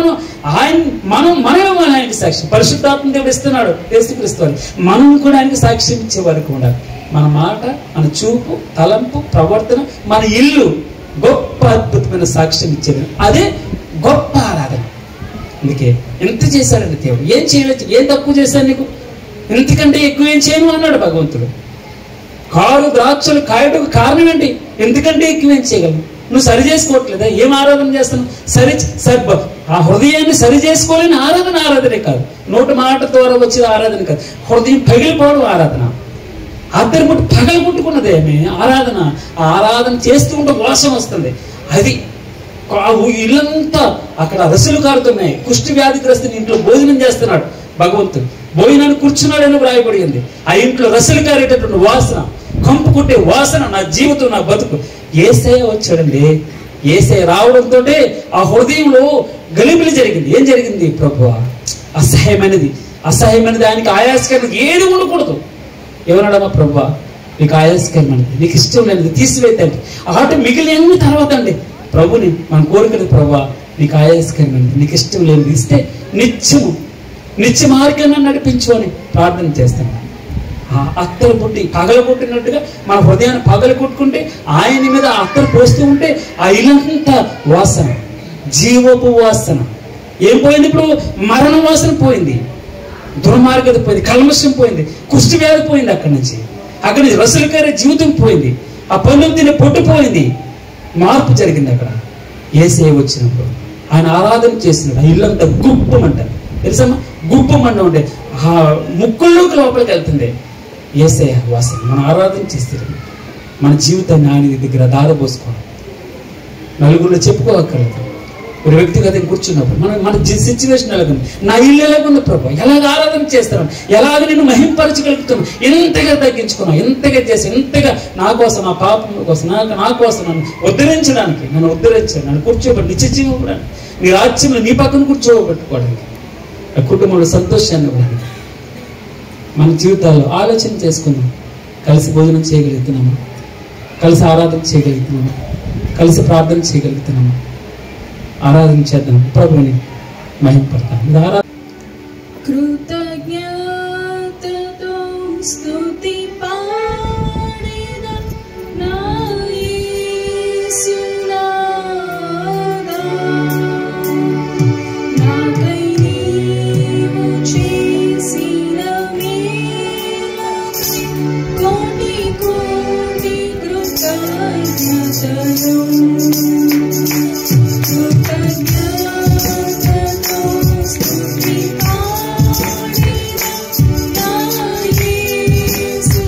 మనం ఇవ్వాలి ఆయనకి సాక్ష్యం. పరిశుద్ధాత్మ దేవుడు ఇస్తున్నాడు, యేసుక్రీస్తు. మనం కూడా ఆయనకి సాక్ష్యం ఇచ్చే వరకు ఉండాలి. మన మాట, మన చూపు, తలంపు, ప్రవర్తన, మన ఇల్లు గొప్ప అద్భుతమైన సాక్ష్యం ఇచ్చేది. అదే గొప్ప ఆరాధన. అందుకే ఎంత చేశాడండి దేవుడు? ఏం చేయలేదు, ఏం తక్కువ చేశాను నీకు? ఇంతకంటే ఎక్కువ ఏం చేయను అన్నాడు భగవంతుడు. కారు ద్రాక్షలు కాయటకు కారణం ఏంటి? ఎందుకంటే ఎక్కువ ఏం చేయగలను? నువ్వు సరి చేసుకోవట్లేదా? ఏం ఆరాధన చేస్తాను? ఆ హృదయాన్ని సరి చేసుకోలేని ఆరాధనే కాదు, నోటి మాట ద్వారా వచ్చే ఆరాధన కాదు, హృదయం పగిలిపోవడం ఆరాధన. అద్దరి పుట్టి పగలు పుట్టుకున్నదేమి ఆరాధన. ఆ ఆరాధన చేస్తూ ఉంటే వాసన వస్తుంది. అది ఇల్లంతా అక్కడ రసులు కారుతున్నాయి. కుష్టి వ్యాధిగ్రస్తుని ఇంట్లో భోజనం చేస్తున్నాడు భగవంతుడు. భోజనాన్ని కూర్చున్నాడని వ్రాయబడింది. ఆ ఇంట్లో రసులు కారేటటువంటి వాసన, కంపు కొట్టే వాసన, నా జీవితం, నా బతుకు. యేసయ్య వచ్చాడండి. యేసయ్య రావడంతో ఆ హృదయంలో గలిబిలి జరిగింది. ఏం జరిగింది? ప్రభువా, అసహ్యమైనది ఆయనకి ఆయాసకరమైనది ఏది ఉండకూడదు. ఏమన్నాడమ్మా? ప్రభువా, నీకు ఆయాసకరమైనది, నీకు ఇష్టం లేనిది తీసివేతండి. ఆట మిగిలిన తర్వాత అండి ప్రభుని మన కోరికలు, ప్రభువా నీకు ఆయాసకరమైనది, నీకు ఇష్టం లేనిది ఇస్తే నిత్య మార్గాన్ని నడిపించు అని ప్రార్థన చేస్తాను. ఆ అత్తలు పుట్టి పగలు పుట్టినట్టుగా మన హృదయాన్ని పగలు కొట్టుకుంటే ఆయన మీద అత్తలు పోస్తూ ఉంటే ఆ ఇల్లంతా వాసన, జీవపు వాసన. ఏం పోయింది ఇప్పుడు? మరణ వాసన పోయింది, దుర్మార్గత పోయింది, కల్మషం పోయింది, కుష్టి వ్యాధి పోయింది. అక్కడి నుంచి రసులు కారే జీవితం పోయింది, ఆ పనులు తినే పొట్టు పోయింది. మార్పు జరిగింది అక్కడ. యేసయ్య వచ్చినప్పుడు ఆయన ఆరాధన చేసినాడు. ఆ ఇల్లంతా గుప్పమంటారు, తెలుసమ్మా? గుప్పమంట ఉంటే ఆ ముక్కుల్లోకి లోపలికి వెళ్తుంది యేసయ్య వాసన. మనం ఆరాధన చేస్తే మన జీవితాన్ని ఆయన దగ్గర దారపోసుకోవాలి. నలుగురిలో చెప్పుకోవక్కర్లేదు. ఒక వ్యక్తిగతంగా కూర్చున్నప్పుడు మన సిచ్యువేషన్ ఎలాగుంది, నా ఇల్లు ఎలాగుంది ప్రభు, ఎలాగ ఆరాధన చేస్తాను, ఎలాగ నేను మహింపరచగలుగుతాను, ఎంతగా తగ్గించుకున్నాను, ఎంతగా చేసి, ఎంతగా నా కోసం, నా పాపం కోసం, నా కోసం నన్ను ఉద్ధరించడానికి, నన్ను ఉద్ధరించాను, నన్ను కూర్చోబెట్టి నిత్య జీవం ఇవ్వడానికి, నీ రాజ్యంలో నీ పక్కన కూర్చోబెట్టుకోవడానికి, ఆ కుటుంబంలో సంతోషాన్ని ఇవ్వడానికి. మన జీవితాల్లో ఆలోచన చేసుకుందాం. కలిసి భోజనం చేయగలుగుతున్నామా? కలిసి ఆరాధన చేయగలుగుతున్నామా? కలిసి ప్రార్థన చేయగలుగుతున్నామా? ఆరాధన చేద్దాం, ప్రభుని మహింపడతాం. కృతజ్ఞతతో స్తుతి పాడెదా నా యేసునాదా, నాకై నీవు చేసిన మేలుకై కోటి కోటి కృతజ్ఞతలు. Yes.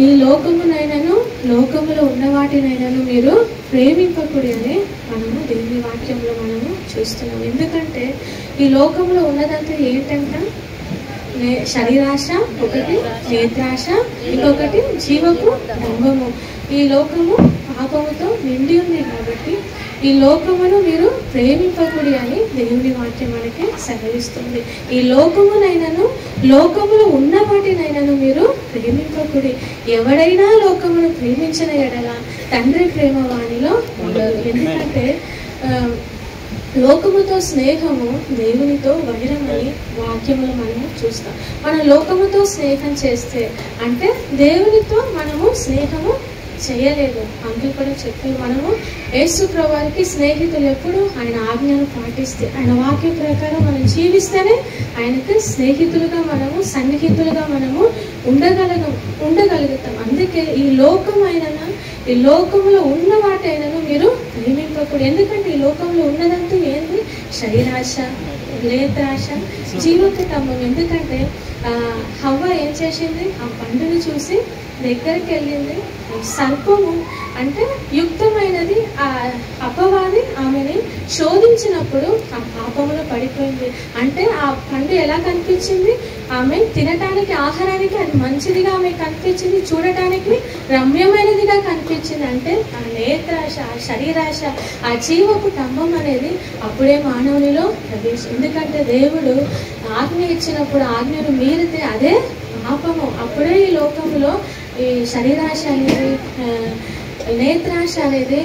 ఈ లోకమునైనను లోకములో ఉన్న వాటినైనాను మీరు ప్రేమింపకుడి అని మనము దేవుని వాక్యంలో మనము చూస్తున్నాం. ఎందుకంటే ఈ లోకంలో ఉన్నదంతా ఏంటంట, శరీరాశ ఒకటి, నేత్రాశ ఇంకొకటి, జీవపు డంబము. ఈ లోకము పాపముతో నిండి ఉంది కాబట్టి ఈ లోకమును మీరు ప్రేమింపకుడి అని దేవుని వాక్యం మనకి సెలవిస్తుంది. ఈ లోకమునైనాను లోకములో ఉన్న వాటినైనాను మీరు ప్రేమింపకుడి. ఎవడైనా లోకమును ప్రేమించిన ఎడల తండ్రి ప్రేమ వానిలో ఉండదు. ఎందుకంటే లోకముతో స్నేహము దేవునితో వైరమని వాక్యములు మనము చూస్తాం. మనం లోకముతో స్నేహం చేస్తే అంటే దేవునితో మనము స్నేహము చేయలేదు. అందుకు కూడా చెప్పారు, మనము యేసు ప్రభువారికి స్నేహితులు ఎప్పుడు ఆయన ఆజ్ఞను పాటిస్తే, ఆయన వాక్యం ప్రకారం మనం జీవిస్తేనే ఆయనకు స్నేహితులుగా మనము సన్నిహితులుగా మనము ఉండగలుగుతాం. అందుకే ఈ లోకమైన ఈ లోకంలో ఉన్న వాటైనను మీరు ప్రేమింపకూడదు. ఎందుకంటే ఈ లోకంలో ఉన్నదంతా ఏంది, శరీరాశ, నేత్రాశ, జీవకుటంబం. ఎందుకంటే హవ్వ ఏం చేసింది, ఆ పండుని చూసి దగ్గరికి వెళ్ళింది. సర్పము అంటే యుక్తమైనది, ఆ అపవాది ఆమెని శోధించినప్పుడు ఆ పాపములో పడిపోయింది. అంటే ఆ పండు ఎలా కనిపించింది, ఆమె తినటానికి ఆహారానికి అది మంచిదిగా ఆమె కనిపించింది, చూడటానికి రమ్యమైనదిగా కనిపించింది. అంటే ఆ నేత్రాశ, ఆ శరీరాశ, ఆ జీవపు డంబం అనేది అప్పుడే మానవునిలో ప్రవేశం. ఎందుకంటే దేవుడు ఆజ్ఞ ఇచ్చినప్పుడు ఆజ్ఞను మీరితే అదే పాపము. అప్పుడే ఈ లోకంలో ఈ శరీరాశ అనేది, నేత్రాశ అనేది,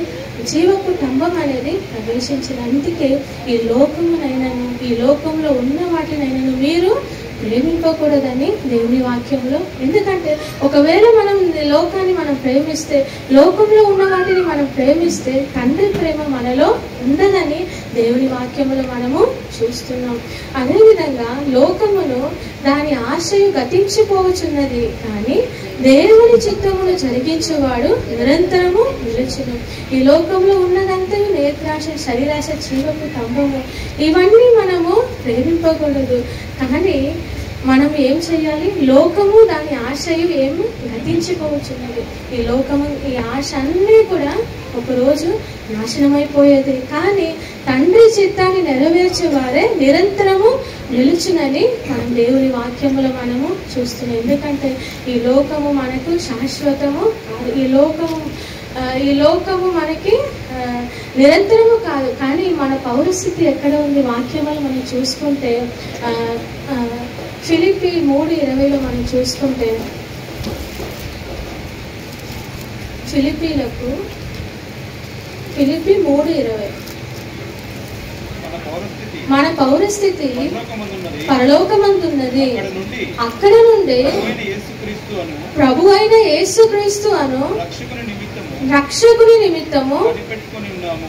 జీవపు డంబం అనేది ప్రవేశించింది. అందుకే ఈ లోకమునైనాను ఈ లోకంలో ఉన్న వాటినైనాను మీరు ప్రేమింపకూడదని దేవుని వాక్యంలో. ఎందుకంటే ఒకవేళ మనం లోకాన్ని మనం ప్రేమిస్తే, లోకంలో ఉన్న వాటిని మనం ప్రేమిస్తే తండ్రి ప్రేమ మనలో ఉండదని దేవుని వాక్యములో మనము చూస్తున్నాం. అదేవిధంగా లోకమును దాని ఆశయు గతించిపోవచ్చున్నది, కానీ దేవుని చిత్తమును జరిగించేవాడు నిరంతరము నిలుచును. ఈ లోకంలో ఉన్నదంతా నేత్రాశ, శరీరాశ, జీవపు డంబము, ఇవన్నీ మనము ప్రేమింపకూడదు. కానీ మనం ఏం చేయాలి, లోకము దాని ఆశయు ఏమి గతించిపోవచ్చున్నది. ఈ లోకము ఈ ఆశ అన్నీ కూడా ఒకరోజు నాశనమైపోయేది, కానీ తండ్రి చిత్తాన్ని నెరవేర్చేవారే నిరంతరము నిలుచునని మనం దేవుని వాక్యములో మనము చూస్తున్నాం. ఎందుకంటే ఈ లోకము మనకు శాశ్వతము కాదు. ఈ లోకము మనకి నిరంతరము కాదు. కానీ మన పౌరస్థితి ఎక్కడ ఉంది, వాక్యములు మనం చూసుకుంటే ఫిలిప్పీ 3:20 మనం చూసుకుంటే, ఫిలిప్పీ 3:20 మన పౌరస్థితి పరలోకమందున్నది, అక్కడ నుండి ప్రభు అయిన యేసుక్రీస్తు అను రక్షకుని నిమిత్తము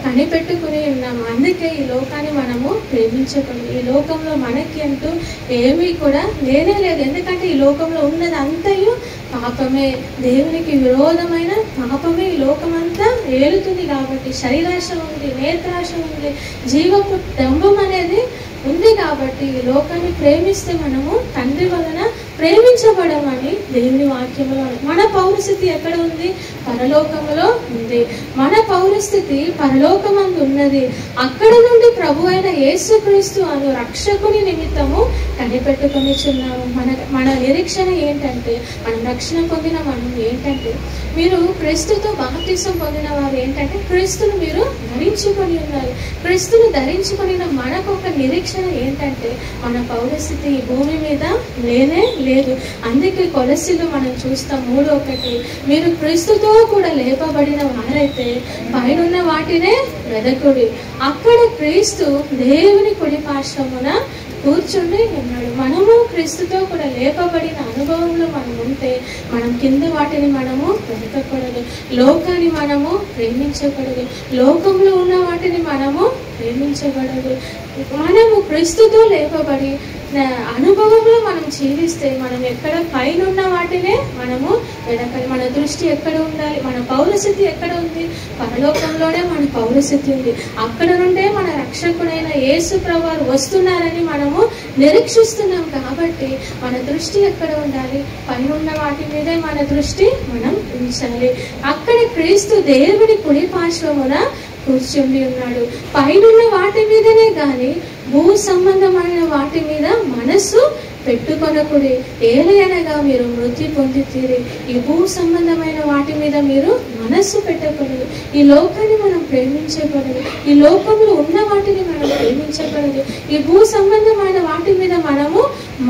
కనిపెట్టుకుని ఉన్నాము. అందుకే ఈ లోకాన్ని మనము ప్రేమించకూడదు. ఈ లోకంలో మనకి అంటూ ఏమీ కూడా లేనే లేదు. ఎందుకంటే ఈ లోకంలో ఉన్నది అంతయు పాపమే, దేవునికి విరోధమైన పాపమే ఈ లోకమంతా ఏలుతుంది. కాబట్టి శరీరాశ ఉంది, నేత్రాశ ఉంది, జీవపు డంబం అనేది ఉంది. కాబట్టి ఈ లోకాన్ని ప్రేమిస్తే మనము తండ్రి వలన ప్రేమించబడమని దేవుని వాక్యంలో. మన పౌరస్థితి ఎక్కడ ఉంది, పరలోకములో ఉంది. మన పౌరస్థితి పరలోకమందు ఉన్నది. అక్కడ నుండి ప్రభు అయిన యేసుక్రీస్తు అను రక్షకుని నిమిత్తము కనిపెట్టుకొనిచున్నాము. మన నిరీక్షణ ఏంటంటే, మనం రక్షణ పొందిన మనం ఏంటంటే, మీరు క్రీస్తుతో బాప్తిసం పొందిన వారు ఏంటంటే క్రీస్తును మీరు ధరించుకొని ఉన్నారు. క్రీస్తును ధరించుకొనిన మనకు ఒక నిరీక్షణ ఏంటంటే, మన పౌరస్థితి ఈ భూమి మీద లేనే లేదు. అందుకే కొలస్సీలో మనం చూస్తాం 3:1, మీరు క్రీస్తుతో కూడా లేపబడిన వారైతే పైనున్న వాటినే వెదకుడి, అక్కడ క్రీస్తు దేవుని కుడి పార్శ్వమున కూర్చుండి ఉన్నాడు. మనము క్రీస్తుతో కూడా లేపబడిన అనుభవంలో మనం ఉంటే మనం కింద వాటిని మనము వెతకకూడదు, లోకాన్ని మనము ప్రేమించకూడదు, లోకంలో ఉన్న వాటిని మనము ప్రేమించకూడదు. మనము క్రీస్తుతో లేపబడి అనుభవంలో మనం జీవిస్తే మనం ఎక్కడ పైన ఉన్న వాటినే మనము వెనకాలి. మన దృష్టి ఎక్కడ ఉండాలి, మన పౌరస్థితి ఎక్కడ ఉంది, పరలోకంలోనే మన పౌరస్థితి ఉంది. అక్కడ నుండే మన రక్షకుడైన యేసు ప్రభువారు వస్తున్నారని మనము నిరీక్షిస్తున్నాం. కాబట్టి మన దృష్టి ఎక్కడ ఉండాలి, పైన ఉన్న వాటి మీదే మన దృష్టి మనం ఉంచాలి. అక్కడ క్రీస్తు దేవుని కుడి పార్శ్వమున కూర్చుండి ఉన్నాడు. పైనున్న వాటి మీదనే గాని భూ సంబంధమైన వాటి మీద మనస్సు పెట్టుకొనకుడి, ఏలయనగా మీరు మృతి పొందితీరి. ఈ భూ సంబంధమైన వాటి మీద మీరు మనస్సు పెట్టకూడదు. ఈ లోకాన్ని మనం ప్రేమించకూడదు, ఈ లోకంలో ఉన్న వాటిని మనం ప్రేమించకూడదు, ఈ భూ సంబంధమైన వాటి మీద మనము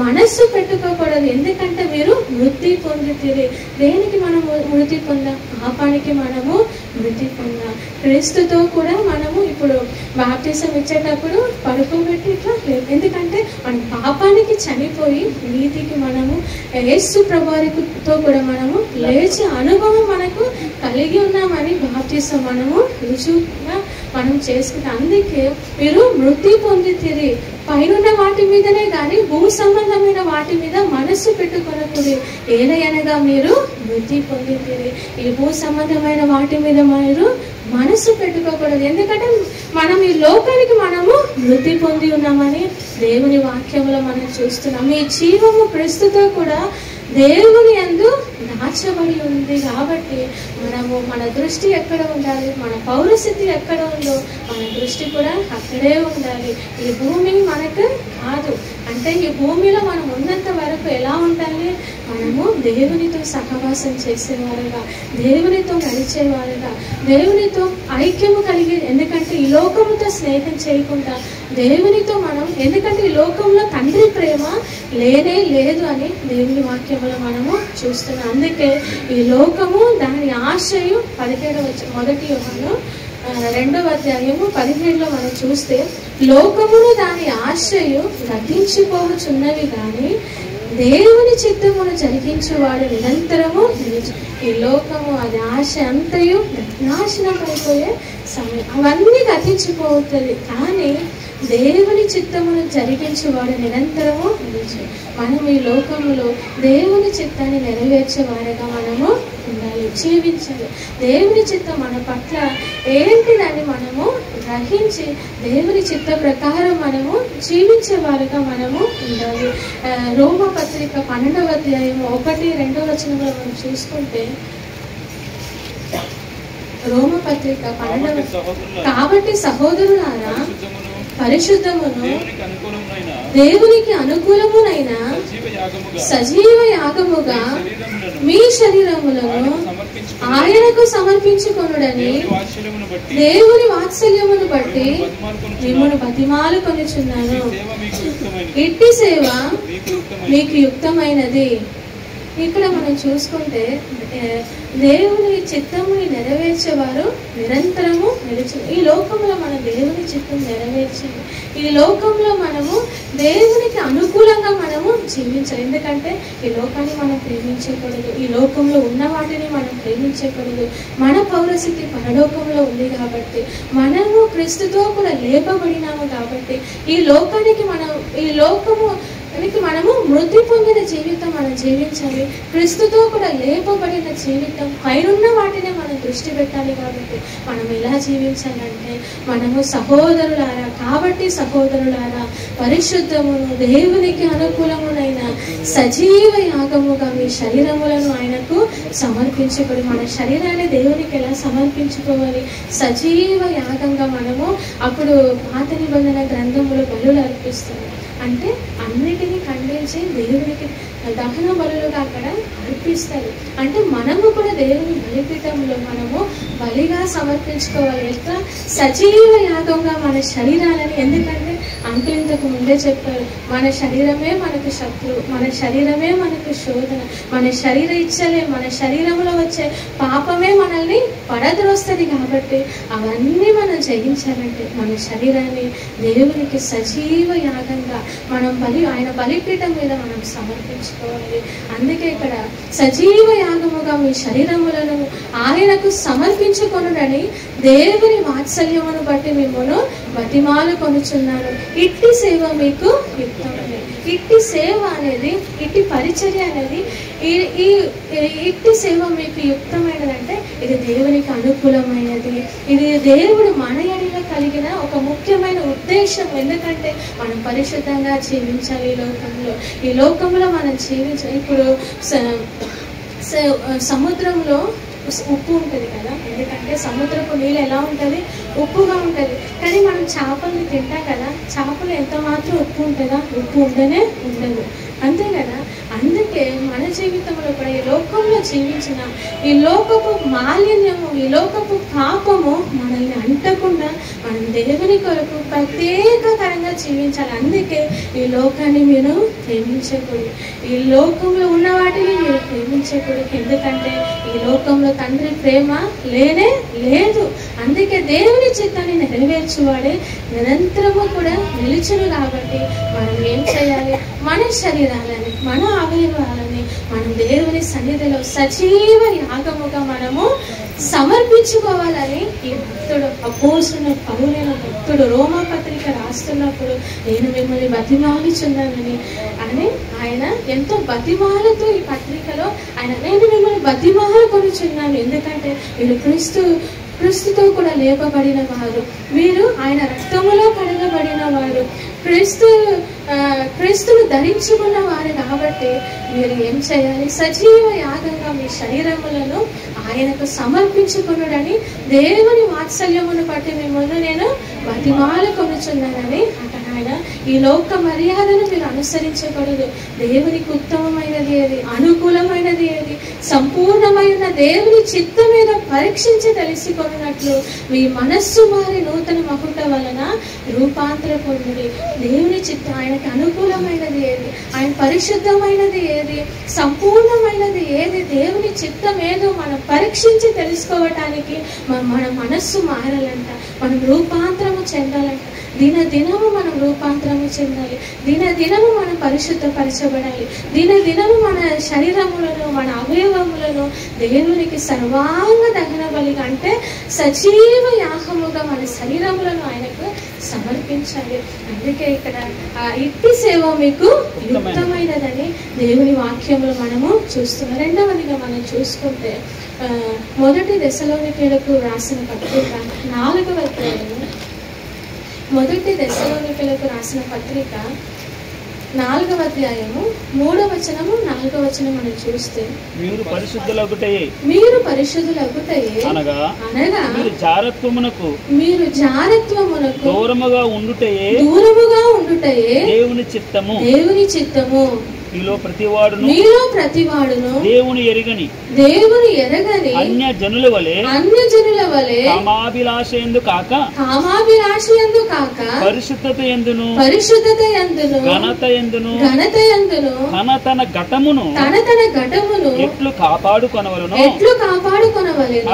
మనస్సు పెట్టుకోకూడదు. ఎందుకంటే మీరు మృతి పొందితీరి. దేనికి మనము మృతి పొందాం? పాపానికి మనము మృతి పొందాం. క్రీస్తుతో కూడా మనము ఇప్పుడు బాప్తిసం ఇచ్చేటప్పుడు పడుకోబెట్టి ఇట్లా ఎందుకంటే మనం పాపానికి చనిపోయి నీతికి మనము యేసు ప్రభువుతో కూడా మనము లేచి అనుభవం మనకు కలిగి ఉన్నామని బాప్తిసం మనము రుజువుగా మనం చేసుకుంటాం. అందుకే మీరు మృతి పొందితిరి. పైనున్న వాటి మీదనే కానీ భూ సంబంధమైన వాటి మీద మనస్సు పెట్టుకొనకుడి, ఏలయనగా మీరు మృతి పొందితిరి. ఈ భూ సంబంధమైన వాటి మీద మీరు మనస్సు పెట్టుకోకూడదు. ఎందుకంటే మనం ఈ లోకానికి మనము మృతి పొంది ఉన్నామని దేవుని వాక్యంలో మనం చూస్తున్నాం. ఈ జీవము క్రీస్తుతో కూడా దేవుని యందు దాచబడి ఉంది. కాబట్టి మనము మన దృష్టి ఎక్కడ ఉండాలి, మన పౌరస్థితి ఎక్కడ ఉందో మన దృష్టి కూడా అక్కడే ఉండాలి. ఈ భూమి మనకు కాదు. అంటే ఈ భూమిలో మనం ఉన్నంత వరకు ఎలా ఉండాలి, మనము దేవునితో సహవాసం చేసేవారుగా, దేవునితో నడిచేవారుగా, దేవునితో ఐక్యము కలిగి, ఎందుకంటే ఈ లోకముతో స్నేహం చేయకుండా దేవునితో మనం, ఎందుకంటే ఈ లోకంలో తండ్రి ప్రేమ లేనే లేదు అని దేవుని వాక్యంలో మనము చూస్తున్నాం. అందుకే ఈ లోకము దాని ఆశయు 17 యోహాను 2వ అధ్యాయము 17లో మనం చూస్తే, లోకమును దాని ఆశయు గతించిపోవచ్చున్నవి కానీ దేవుని చిత్తమును జరిగించేవాడు నిరంతరము నిలిచి. ఈ లోకము అది ఆశ అంతయు నాశనం అయిపోయే సమయం, అవన్నీ గతించిపోతుంది. కానీ దేవుని చిత్తమును జరిగించేవాడు నిరంతరము నిలిచి. మనం ఈ లోకములో దేవుని చిత్తాన్ని నెరవేర్చేవారుగా మనము ఉండాలి, జీవించాలి. దేవుని చిత్తం మన పట్ల ఏంటిదని మనము గ్రహించి దేవుని చిత్త ప్రకారం మనము జీవించేవారుగా మనము ఉండాలి. రోమపత్రిక 12వ అధ్యాయము 1-2 వచనంలో మనం చూసుకుంటే, రోమపత్రిక 12 కాబట్టి సహోదరులారా పరిశుద్ధమును దేవునికి అనుకూలమునైన సజీవ యాగముగా మీ శరీరములను ఆయనకు సమర్పించుకొనుడని దేవుని వాత్సల్యమును బట్టి మిమ్మల్ని బతిమాలు కొనుచున్నాను. ఇట్టి సేవ మీకు యుక్తమైనది. ఇక్కడ మనం చూసుకుంటే దేవుని చిత్తముని నెరవేర్చేవారు నిరంతరము నిలిచి. ఈ లోకంలో మన దేవుని చిత్తం నెరవేర్చాలి. ఈ లోకంలో మనము దేవునికి అనుకూలంగా మనము జీవించాలి. ఎందుకంటే ఈ లోకాన్ని మనం ప్రేమించకూడదు, ఈ లోకంలో ఉన్న వాటిని మనం ప్రేమించకూడదు. మన పౌరస్థితి పరలోకంలో ఉంది కాబట్టి, మనము క్రీస్తుతో కూడా లేపబడినాము కాబట్టి ఈ లోకానికి మనము మృతి పొందిన జీవితం మనం జీవించాలి. క్రీస్తుతో కూడా లేపబడిన జీవితం, పైనున్న వాటినే మనం దృష్టి పెట్టాలి. కాబట్టి మనం ఎలా జీవించాలంటే, మనము సహోదరులారా, కాబట్టి సహోదరులారా పరిశుద్ధమును దేవునికి అనుకూలమునైన సజీవ యాగముగా మీ శరీరములను ఆయనకు సమర్పించుకోవాలి. మన శరీరాన్ని దేవునికి ఎలా సమర్పించుకోవాలి? సజీవ యాగంగా మనము అప్పుడు పాత నిబంధన గ్రంథములు బలులు అర్పిస్తున్నాం. అంటే అన్నిటినీ ఖండించి దేవునికి దహన బలులుగా అక్కడ అర్పిస్తారు. అంటే మనము కూడా దేవుని బలిపీఠంలో మనము బలిగా సమర్పించుకోవాలి. ఎట్లా? సజీవ యాగంగా మన శరీరాలని. ఎందుకంటే అంకుల్ ఇంతకు ముందే చెప్పారు, మన శరీరమే మనకు శత్రువు, మన శరీరమే మనకు శోధన, మన శరీర ఇచ్చలే, మన శరీరంలో వచ్చే పాపమే మనల్ని పడద్రోస్తుంది. కాబట్టి అవన్నీ మనం జయించాలంటే మన శరీరాన్ని దేవునికి సజీవ యాగంగా మనం ఆయన బలిపీఠం మీద మనం సమర్పించుకోవాలి. అందుకే ఇక్కడ సజీవ యాగముగా మీ శరీరములను ఆయనకు సమర్పించుకొనుడని దేవుని వాత్సల్యమును బట్టి మిమ్మల్ని బతిమాలు కొనుచున్నాను. ఇట్టి సేవ మీకు యుక్తమైనది. ఇట్టి సేవ అనేది, ఇట్టి పరిచర్య అనేది, ఇట్టి సేవ మీకు యుక్తమైనదంటే ఇది దేవునికి అనుకూలమైనది. ఇది దేవుడు మన ఎడల కలిగిన ఒక ముఖ్యమైన ఉద్దేశం. ఎందుకంటే మనం పరిశుద్ధంగా జీవించాలి ఈ లోకంలో మనం జీవించాలి. ఇప్పుడు సముద్రంలో ఉప్పు ఉంటుంది కదా, ఎందుకంటే సముద్రపు నీళ్ళు ఎలా ఉంటుంది, ఉప్పుగా ఉంటుంది. కానీ మనం చేపల్ని తింటాం కదా, చేపలు ఎంత మాత్రం ఉప్పు ఉంటుందా? ఉప్పు ఉండనే ఉండదు, అంతే కదా. అందుకే మన జీవితంలో కూడా ఈ లోకంలో జీవించిన ఈ లోకపు మాలిన్యము, ఈ లోకపు పాపము మనల్ని అంటకుండా మనం దేవుని కొరకు ప్రత్యేకకరంగా జీవించాలి. అందుకే ఈ లోకాన్ని మీరు ప్రేమించకూడదు, ఈ లోకంలో ఉన్న వాటిని మీరు ప్రేమించకూడదు. ఎందుకంటే ఈ లోకంలో తండ్రి ప్రేమ లేనే లేదు. అందుకే దేవుని చిత్తాన్ని నెరవేర్చువాడే నిరంతరము కూడా నిలిచును. కాబట్టి మనం ఏం చేయాలి? మన శరీరాలని, మన అవయవాలని మనం దేవుని సన్నిధిలో సజీవ యాగముగా మనము సమర్పించుకోవాలని ఈ భక్తుడు, అపోస్తుల పౌలైన భక్తుడు రోమా పత్రిక రాస్తున్నప్పుడు నేను మిమ్మల్ని బతిమాలుచున్నానని అని ఆయన ఎంతో బతిమాలతో ఈ పత్రికలో ఆయన నేను మిమ్మల్ని బతిమాలుకొనుచున్నాను. ఎందుకంటే మీరు క్రీస్తుతో కూడా లేపబడిన వారు, మీరు ఆయన రక్తములో కడగబడిన వారు, క్రీస్తును ధరించుకున్న వారు. కాబట్టి మీరు ఏం చేయాలి? సజీవ యాగంగా మీ శరీరములను ఆయనకు సమర్పించుకున్నాడని దేవుని వాత్సల్యమును బట్టి మిమ్మల్ని నేను బతిమాలుకొనుచున్నానని అంటాడు ఆయన. ఈ లోక మర్యాదను మీరు అనుసరించకూడదు. దేవునికి ఉత్తమమైనది ఏది, అనుకూలమైనది ఏది, సంపూర్ణమైన దేవుని చిత్తం మీద పరీక్షించి తెలుసుకున్నట్లు మీ మనస్సు మారి నూతన మకుట వలన రూపాంతర పొందుడి. దేవుని చిత్తం, ఆయనకు అనుకూలమైనది ఏది, ఆయన పరిశుద్ధమైనది ఏది, సంపూర్ణమైనది ఏది, దేవుని చిత్తం ఏదో మనం పరీక్షించి తెలుసుకోవటానికి మన మనస్సు మారాలంట, మనం రూపాంతరము చెందాలంట. దినదినము మనం రూపాంతరము చెందాలి, దినదినము మనం పరిశుద్ధపరచబడాలి, దినదినము మన శరీరములను, మన అవయవములను దేవునికి సర్వాంగ దహన బలిగా అంటే సజీవ యాగముగా మన శరీరములను ఆయనకు సమర్పించాలి. అందుకే ఇక్కడ ఇట్టి సేవ మీకు యుక్తమైనదని దేవుని వాక్యములు మనము చూస్తున్నాం. రెండవదిగా మనం చూసుకుంటే మొదటి దశలోనికీయులకు రాసిన పత్రిక 4వ అధ్యాయము, మొదటి దశలోనికీయులకు రాసిన పత్రిక 4వ అధ్యాయము 3వ వచనము 4వ వచనం మనం చూస్తే మీరు పరిశుద్ధులగుటయే అనగా మీరు జారత్వమునకు దూరముగా ఉండుటయే దేవుని చిత్తము మీలో ప్రతివాడును దేవుని ఎరగని అన్య జనుల వలె కామాభిలాషయందు కాక పరిశుద్ధత యందును ఘనత యందును తన ఘటమును ఎట్లు కాపాడుకొనవలెను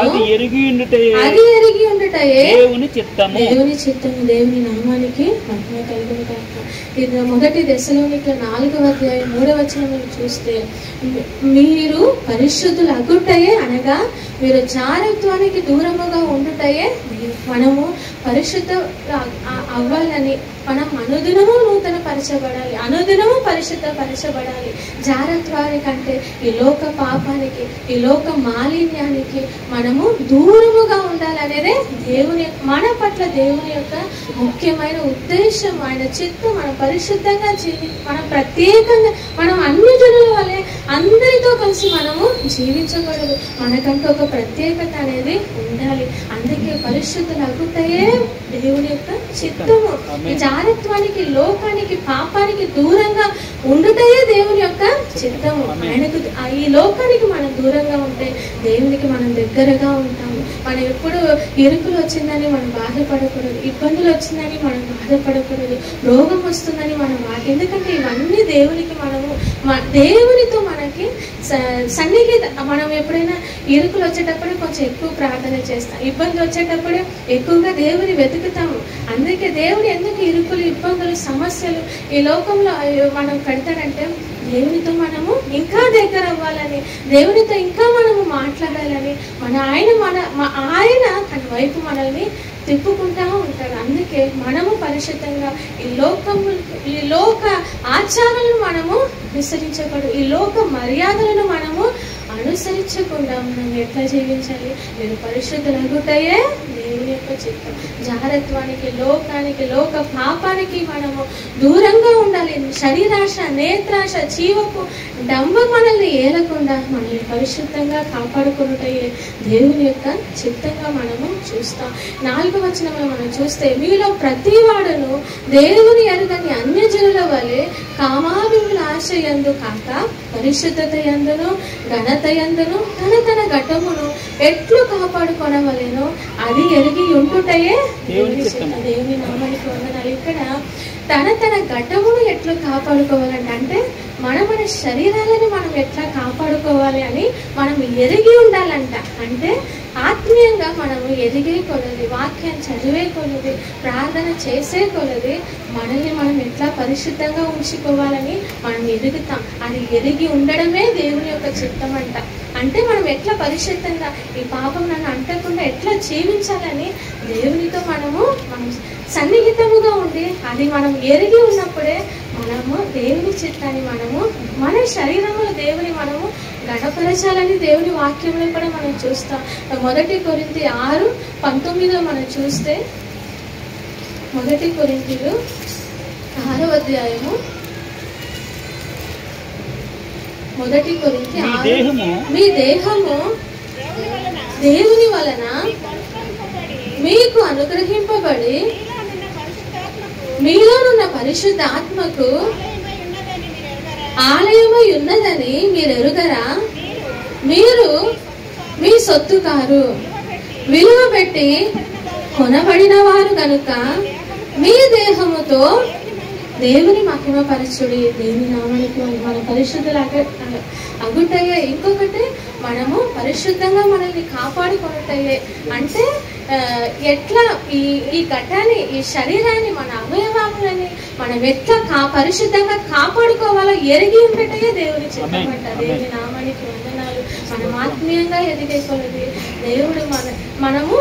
అది ఎరిగి ఉండుటయే దేవుని చిత్తము. దేవుని నామానికి మహిమ కలుగును గాక. ఇది మొదటి దశలోనికీయుల 4వ అధ్యాయం 3వ వచనం చూస్తే మీరు పరిశుద్ధులు అగుటయే అనగా మీరు జారత్వానికి దూరముగా ఉండుటయే. మనము పరిశుద్ధ అవ్వాలని మనం అనుదినము నూతన పరచబడాలి, అనుదినము పరిశుద్ధపరచబడాలి. జారత్వానికంటే ఈ లోక పాపానికి, ఈ లోక మాలిన్యానికి మనము దూరముగా ఉండాలనేదే మన పట్ల దేవుని యొక్క ముఖ్యమైన ఉద్దేశం, ఆయన చిత్తం. మనం పరిశుద్ధంగా మనం ప్రత్యేకంగా మనం అన్ని జనుల వల్లే అందరితో కలిసి మనము జీవించకూడదు, మనకంటూ ఒక ప్రత్యేకత అనేది ఉండాలి. అందుకే పరిశుద్ధులు అగుటయే దేవుని యొక్క చిత్తము. ఈ జారత్వానికి, లోకానికి, పాపానికి దూరంగా ఉండుటయే దేవుని యొక్క చిత్తము. ఆయనకు ఈ లోకానికి మనం దూరంగా ఉంటే దేవునికి మనం దగ్గరగా ఉంటాము. మనం ఎప్పుడు ఇరుకులు వచ్చిందని మనం బాధపడకూడదు, ఇబ్బందులు వచ్చిందని మనం బాధపడకూడదు, రోగం వస్తుందని మనం ఎందుకంటే ఇవన్నీ దేవునికి దేవునితో మనకి సన్నిహిత. మనం ఎప్పుడైనా ఇరుకులు వచ్చేటప్పుడు కొంచెం ఎక్కువ ప్రార్థన చేస్తాం, ఇబ్బంది వచ్చేటప్పుడు ఎక్కువగా దేవుని వెతుకుతాము. అందుకే దేవుడు ఎందుకు ఇరుకులు, ఇబ్బందులు, సమస్యలు ఈ లోకంలో మనం పెడతాడంటే దేవునితో మనము ఇంకా దగ్గర అవ్వాలని, దేవునితో ఇంకా మనము మాట్లాడాలని, ఆయన తన వైపు మనల్ని తిప్పుకుంటా ఉంటాడు. అందుకే మనము పరిశుద్ధంగా ఈ లోక ఆచారాలను మనము విసరించకూడదు. ఈ లోక మర్యాదలను మనము అనుసరించకుండా మనం ఎట్లా జీవించాలి? మీరు పరిశుద్ధులగుటయే దేవుని యొక్క చిత్తం. జారత్వానికి, లోకానికి, లోక పాపానికి మనము దూరంగా ఉండాలి. శరీరాశ, నేత్రాశ, జీవపు డంబ మనల్ని ఏలకుండా మనల్ని పరిశుద్ధంగా కాపాడుకున్నటయే దేవుని యొక్క చిత్తంగా మనము చూస్తాం. 4వ వచనంలో మనం చూస్తే, మీలో ప్రతి వాడును దేవుని ఎరుగని అన్యజనుల వలె కామాభిముల ఆశయందు కాక పరిశుద్ధత యందును ఘనత యందును తన ఘటమును ఎట్లు కాపాడుకొనవలెనో అది ఎరిగి ఉంటుటయే దేవుని చిత్తం. దేవుని నామానికి వందనాలు. ఇక్కడ తన ఘటమును ఎట్లు కాపాడుకోవాలంటే మన శరీరాలను మనం ఎట్లా కాపాడుకోవాలి అని మనం ఎరిగి ఉండాలంట. అంటే ఆత్మీయంగా మనము ఎదిగే కొలది, వాక్యం చదివే కొలది, ప్రార్థన చేసే కొలది మనల్ని మనం ఎట్లా పరిశుద్ధంగా ఉంచుకోవాలని మనం ఎదుగుతాం. అది ఎరిగి ఉండడమే దేవుని యొక్క చిత్తం అంట. అంటే మనం ఎట్లా పరిశుద్ధంగా ఈ పాపం నన్ను అంటకుండా ఎట్లా జీవించాలని దేవునితో మనం సన్నిహితముగా ఉండి అది మనం ఎరిగి ఉన్నప్పుడే మనము దేవుని చిత్తాన్ని మనము మన శరీరంలో దేవుని మనము గణపరచాలని దేవుని వాక్యంలో కూడా మనం చూస్తాం. 1 కొరింథీ 6:19 మనం చూస్తే, 1 కొరింథీలు 6వ అధ్యాయము 1 కొరింథీ 6, మీ దేహము దేవుని వలన మీకు అనుగ్రహింపబడి మీలోనున్న పరిశుద్ధ ఆత్మకు ఆలయమై ఉన్నదని మీరు ఎరుగరా? మీరు మీ సొత్తు కారు, విలువ పెట్టి కొనబడిన వారు కనుక మీ దేహముతో దేవుని మహిమపరచుడి. దేవుని నామానికి మన పరిశుద్ధులు అగుటయ్యే. ఇంకొకటి మనము పరిశుద్ధంగా మనల్ని కాపాడుకొనుటయ్యే. అంటే ఎట్లా ఈ ఘటాన్ని, ఈ శరీరాన్ని, మన అవయవాలని మనం ఎట్లా పరిశుద్ధంగా కాపాడుకోవాలో ఎరిగి ఉండటయే దేవుని చిత్తం అంట. దేవుని నామానికి వందనాలు. మనం ఆత్మీయంగా ఎదిగేకొలది దేవుడు మనము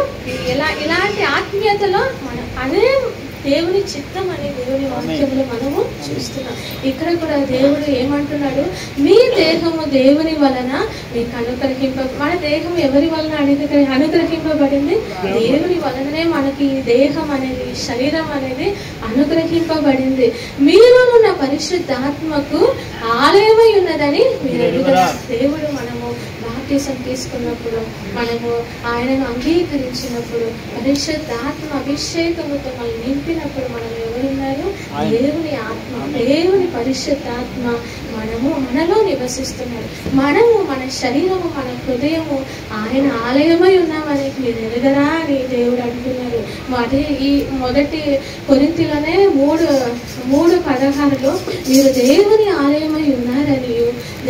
ఇలాంటి ఆత్మీయతలో అదే దేవుని చిత్తం అని దేవుని వాక్యంలో మనము చూస్తున్నాం. ఇక్కడ కూడా దేవుడు ఏమంటున్నాడు? మీ దేహము దేవుని వలన మీకు మన దేహం ఎవరి వలన అనుగ్రహింపబడింది? దేవుని వలననే మనకి ఈ దేహం అనేది, శరీరం అనేది అనుగ్రహింపబడింది. మీలోనున్న పరిశుద్ధాత్మకు ఆలయమై ఉన్నదని మీరు ఎరుగరా? దేవుడు మనము బాప్టిజం తీసుకున్నప్పుడు, మనము ఆయనను అంగీకరించినప్పుడు, పరిశుద్ధాత్మ అభిషేకముతో మనం నింపినప్పుడు మనం ఎవరున్నారు? దేవుని ఆత్మ, దేవుని పరిశుద్ధాత్మ మనలో నివసిస్తున్నాడు. మన శరీరము, మన హృదయము ఆయన ఆలయమై ఉన్నామని మీరు ఎరుగరా అని దేవుడు అంటున్నారు. ఈ 1 కొరింథీలోనే 3:16 మీరు దేవుని ఆలయమై ఉన్నారని,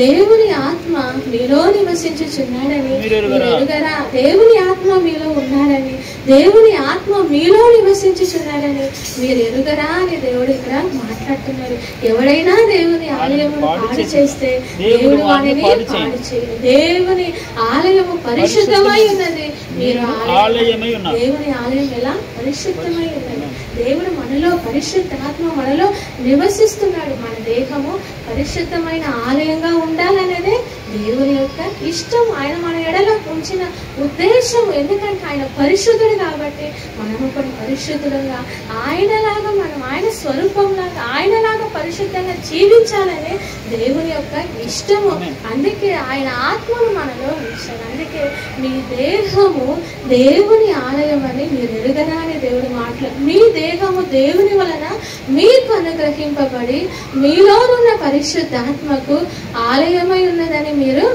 దేవుని ఆత్మ మీలో నివసించుచున్నాడని మీరు ఎరుగరా? దేవుని ఆత్మ మీలో ఉన్నారని, దేవుని ఆత్మ మీలో నివసించుచున్నాడని మీరు ఎరుగరా అని దేవుడు ఇక్కడ మాట్లాడుతున్నారు. ఎవడైనా దేవుని ఆలయము పాడు చేస్తే దేవుడు వారిని పాడు చేయడు. దేవుని ఆలయము పరిశుద్ధమై ఉన్నది. మీరు దేవుని ఆలయం ఎలా పరిశుద్ధమై ఉన్నది? దేవుడు మనలో పరిశుద్ధాత్మ మనలో నివసిస్తున్నాడు. మన దేహము పరిశుద్ధమైన ఆలయంగా ఉండాలనేదే దేవుని యొక్క ఇష్టం. ఆయన మన ఎడల ఉంచిన ఉద్దేశం. ఎందుకంటే ఆయన పరిశుద్ధుడు కాబట్టి మనము కూడా పరిశుద్ధులుగా ఆయనలాగా, మనం ఆయన స్వరూపంలాగా, ఆయనలాగా పరిశుద్ధంగా జీవించాలనే దేవుని యొక్క ఇష్టము. అందుకే ఆయన ఆత్మను మనలో ఉంచాడు. అందుకే మీ దేహము దేవుని ఆలయం అని మీరు ఎరుగరా అని దేవుడు మాట్లాడు. మీ దేహము దేవుని వలన మీకు అనుగ్రహింపబడి మీలోనున్న పరిశుద్ధాత్మకు ఆలయమై ఉన్నదని మీరు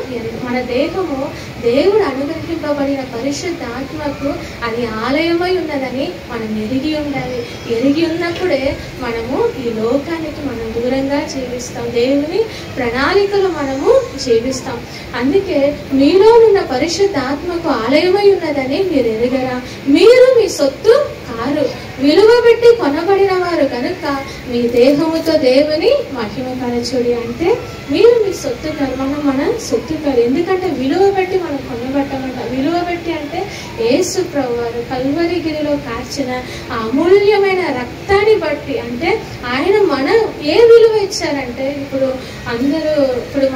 మన దేహము దేవుడు అనుగ్రహింపబడిన పరిశుద్ధాత్మకు అది ఆలయమై ఉన్నదని మనం ఎరిగి ఉండాలి. ఎరిగి ఉన్నప్పుడే మనము ఈ లోకానికి మనం దూరంగా జీవిస్తాం. దేవుని ప్రణాళికలు మనము జీవిస్తాం. అందుకే మీలో ఉన్న పరిశుద్ధాత్మకు ఆలయమై ఉన్నదని మీరు ఎరుగరా? మీరు మీ సొత్తు కారు, విలువ పెట్టి కొనబడిన వారు కనుక మీ దేహముతో దేవుని మహిమపరచుడి. అంటే మీరు మీ సొత్తు కాదు, మన సొత్తు కాదు. ఎందుకంటే విలువ పెట్టి మనం కొనబట్టమంట. విలువ పెట్టి అంటే యేసు ప్రభువారు కల్వరి గిరిలో కార్చిన ఆ అమూల్యమైన రక్తాన్ని బట్టి, అంటే ఆయన మనం ఏ విలువ ఇచ్చారంటే, ఇప్పుడు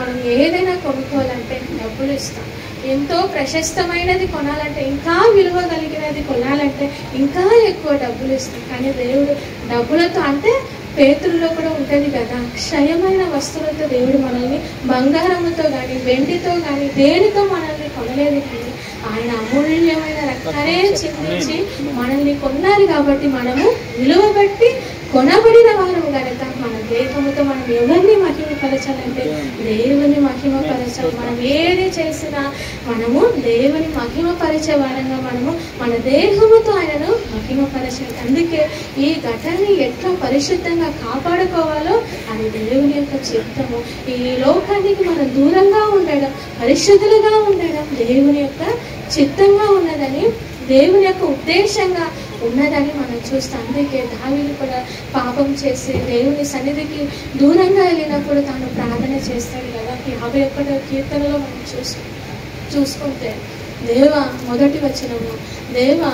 మనం ఏదైనా కొనుక్కోవాలంటే డబ్బులు ఇస్తాం. ఎంతో ప్రశస్తమైనది కొనాలంటే, ఇంకా విలువ కలిగినది కొనాలంటే ఇంకా ఎక్కువ డబ్బులు ఇస్తాం. కానీ దేవుడు డబ్బులతో, అంటే పేతుల్లో కూడా ఉంటుంది కదా, క్షయమైన వస్తువులతో దేవుడు మనల్ని బంగారముతో కానీ వెండితో కానీ దేనితో మనల్ని కొనలేదు. కానీ ఆయన అమూల్యమైన రక్తాన్ని చిందించి మనల్ని కొన్నారు. కాబట్టి మనము విలువ బట్టి కొనబడిన వారము కనుక మన దేహముతో మనం ఎవరిని మహిమపరచాలంటే దేవుని మహిమపరచాలి. మనం ఏది చేసినా మనము దేవుని మహిమపరిచే వారంగా మనము మన దేహముతో ఆయనను మహిమపరచాలి. అందుకే ఈ ఘటాన్ని ఎట్లా పరిశుద్ధంగా కాపాడుకోవాలో అది దేవుని యొక్క చిత్తము. ఈ లోకానికి మనం దూరంగా ఉండడం, పరిశుద్ధులుగా ఉండడం దేవుని యొక్క చిత్తంగా ఉన్నదని, దేవుని యొక్క ఉద్దేశంగా ఉన్నదని మనం చూస్తాం. అందుకే దావీదు కూడా పాపం చేసి దేవుని సన్నిధికి దూరంగా వెళ్ళినప్పుడు తాను ప్రార్థన చేస్తాడు కదా. 51వ కీర్తనలో మనం చూసుకుంటే దేవా, మొదటి వచనము, దేవా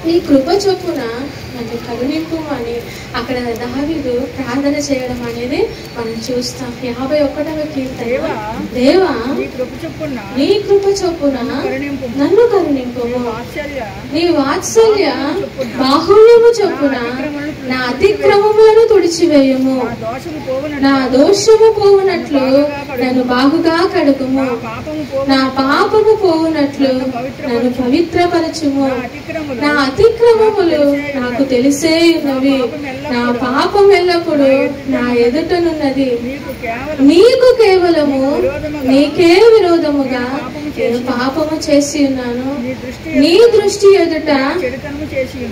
నీ కృప చొప్పున నన్ను కరుణింపు అని అక్కడ దావీదు ప్రార్థన చేయడం అనేది మనం చూస్తాం. 51వ కీర్తన, దేవా నీ కృప చొప్పున నన్ను కరుణింపు, నీ వాత్సల్య బాహుళ్యము చొప్పున నా అతిక్రమములను తుడిచివేయము, నా దోషము పోవునట్లు నన్ను బాగుగా కడుగుము, నా పాపము పోవునట్లు నన్ను పవిత్రపరచుము, నా అతిక్రమములు నాకు తెలిసే ఉన్నవి, నా పాపం ఎల్లప్పుడు నా ఎదుటనున్నది. నీకు కేవలము నీకే విరోధముగా నేను పాపము చేసి ఉన్నాను, నీ దృష్టి ఎదుట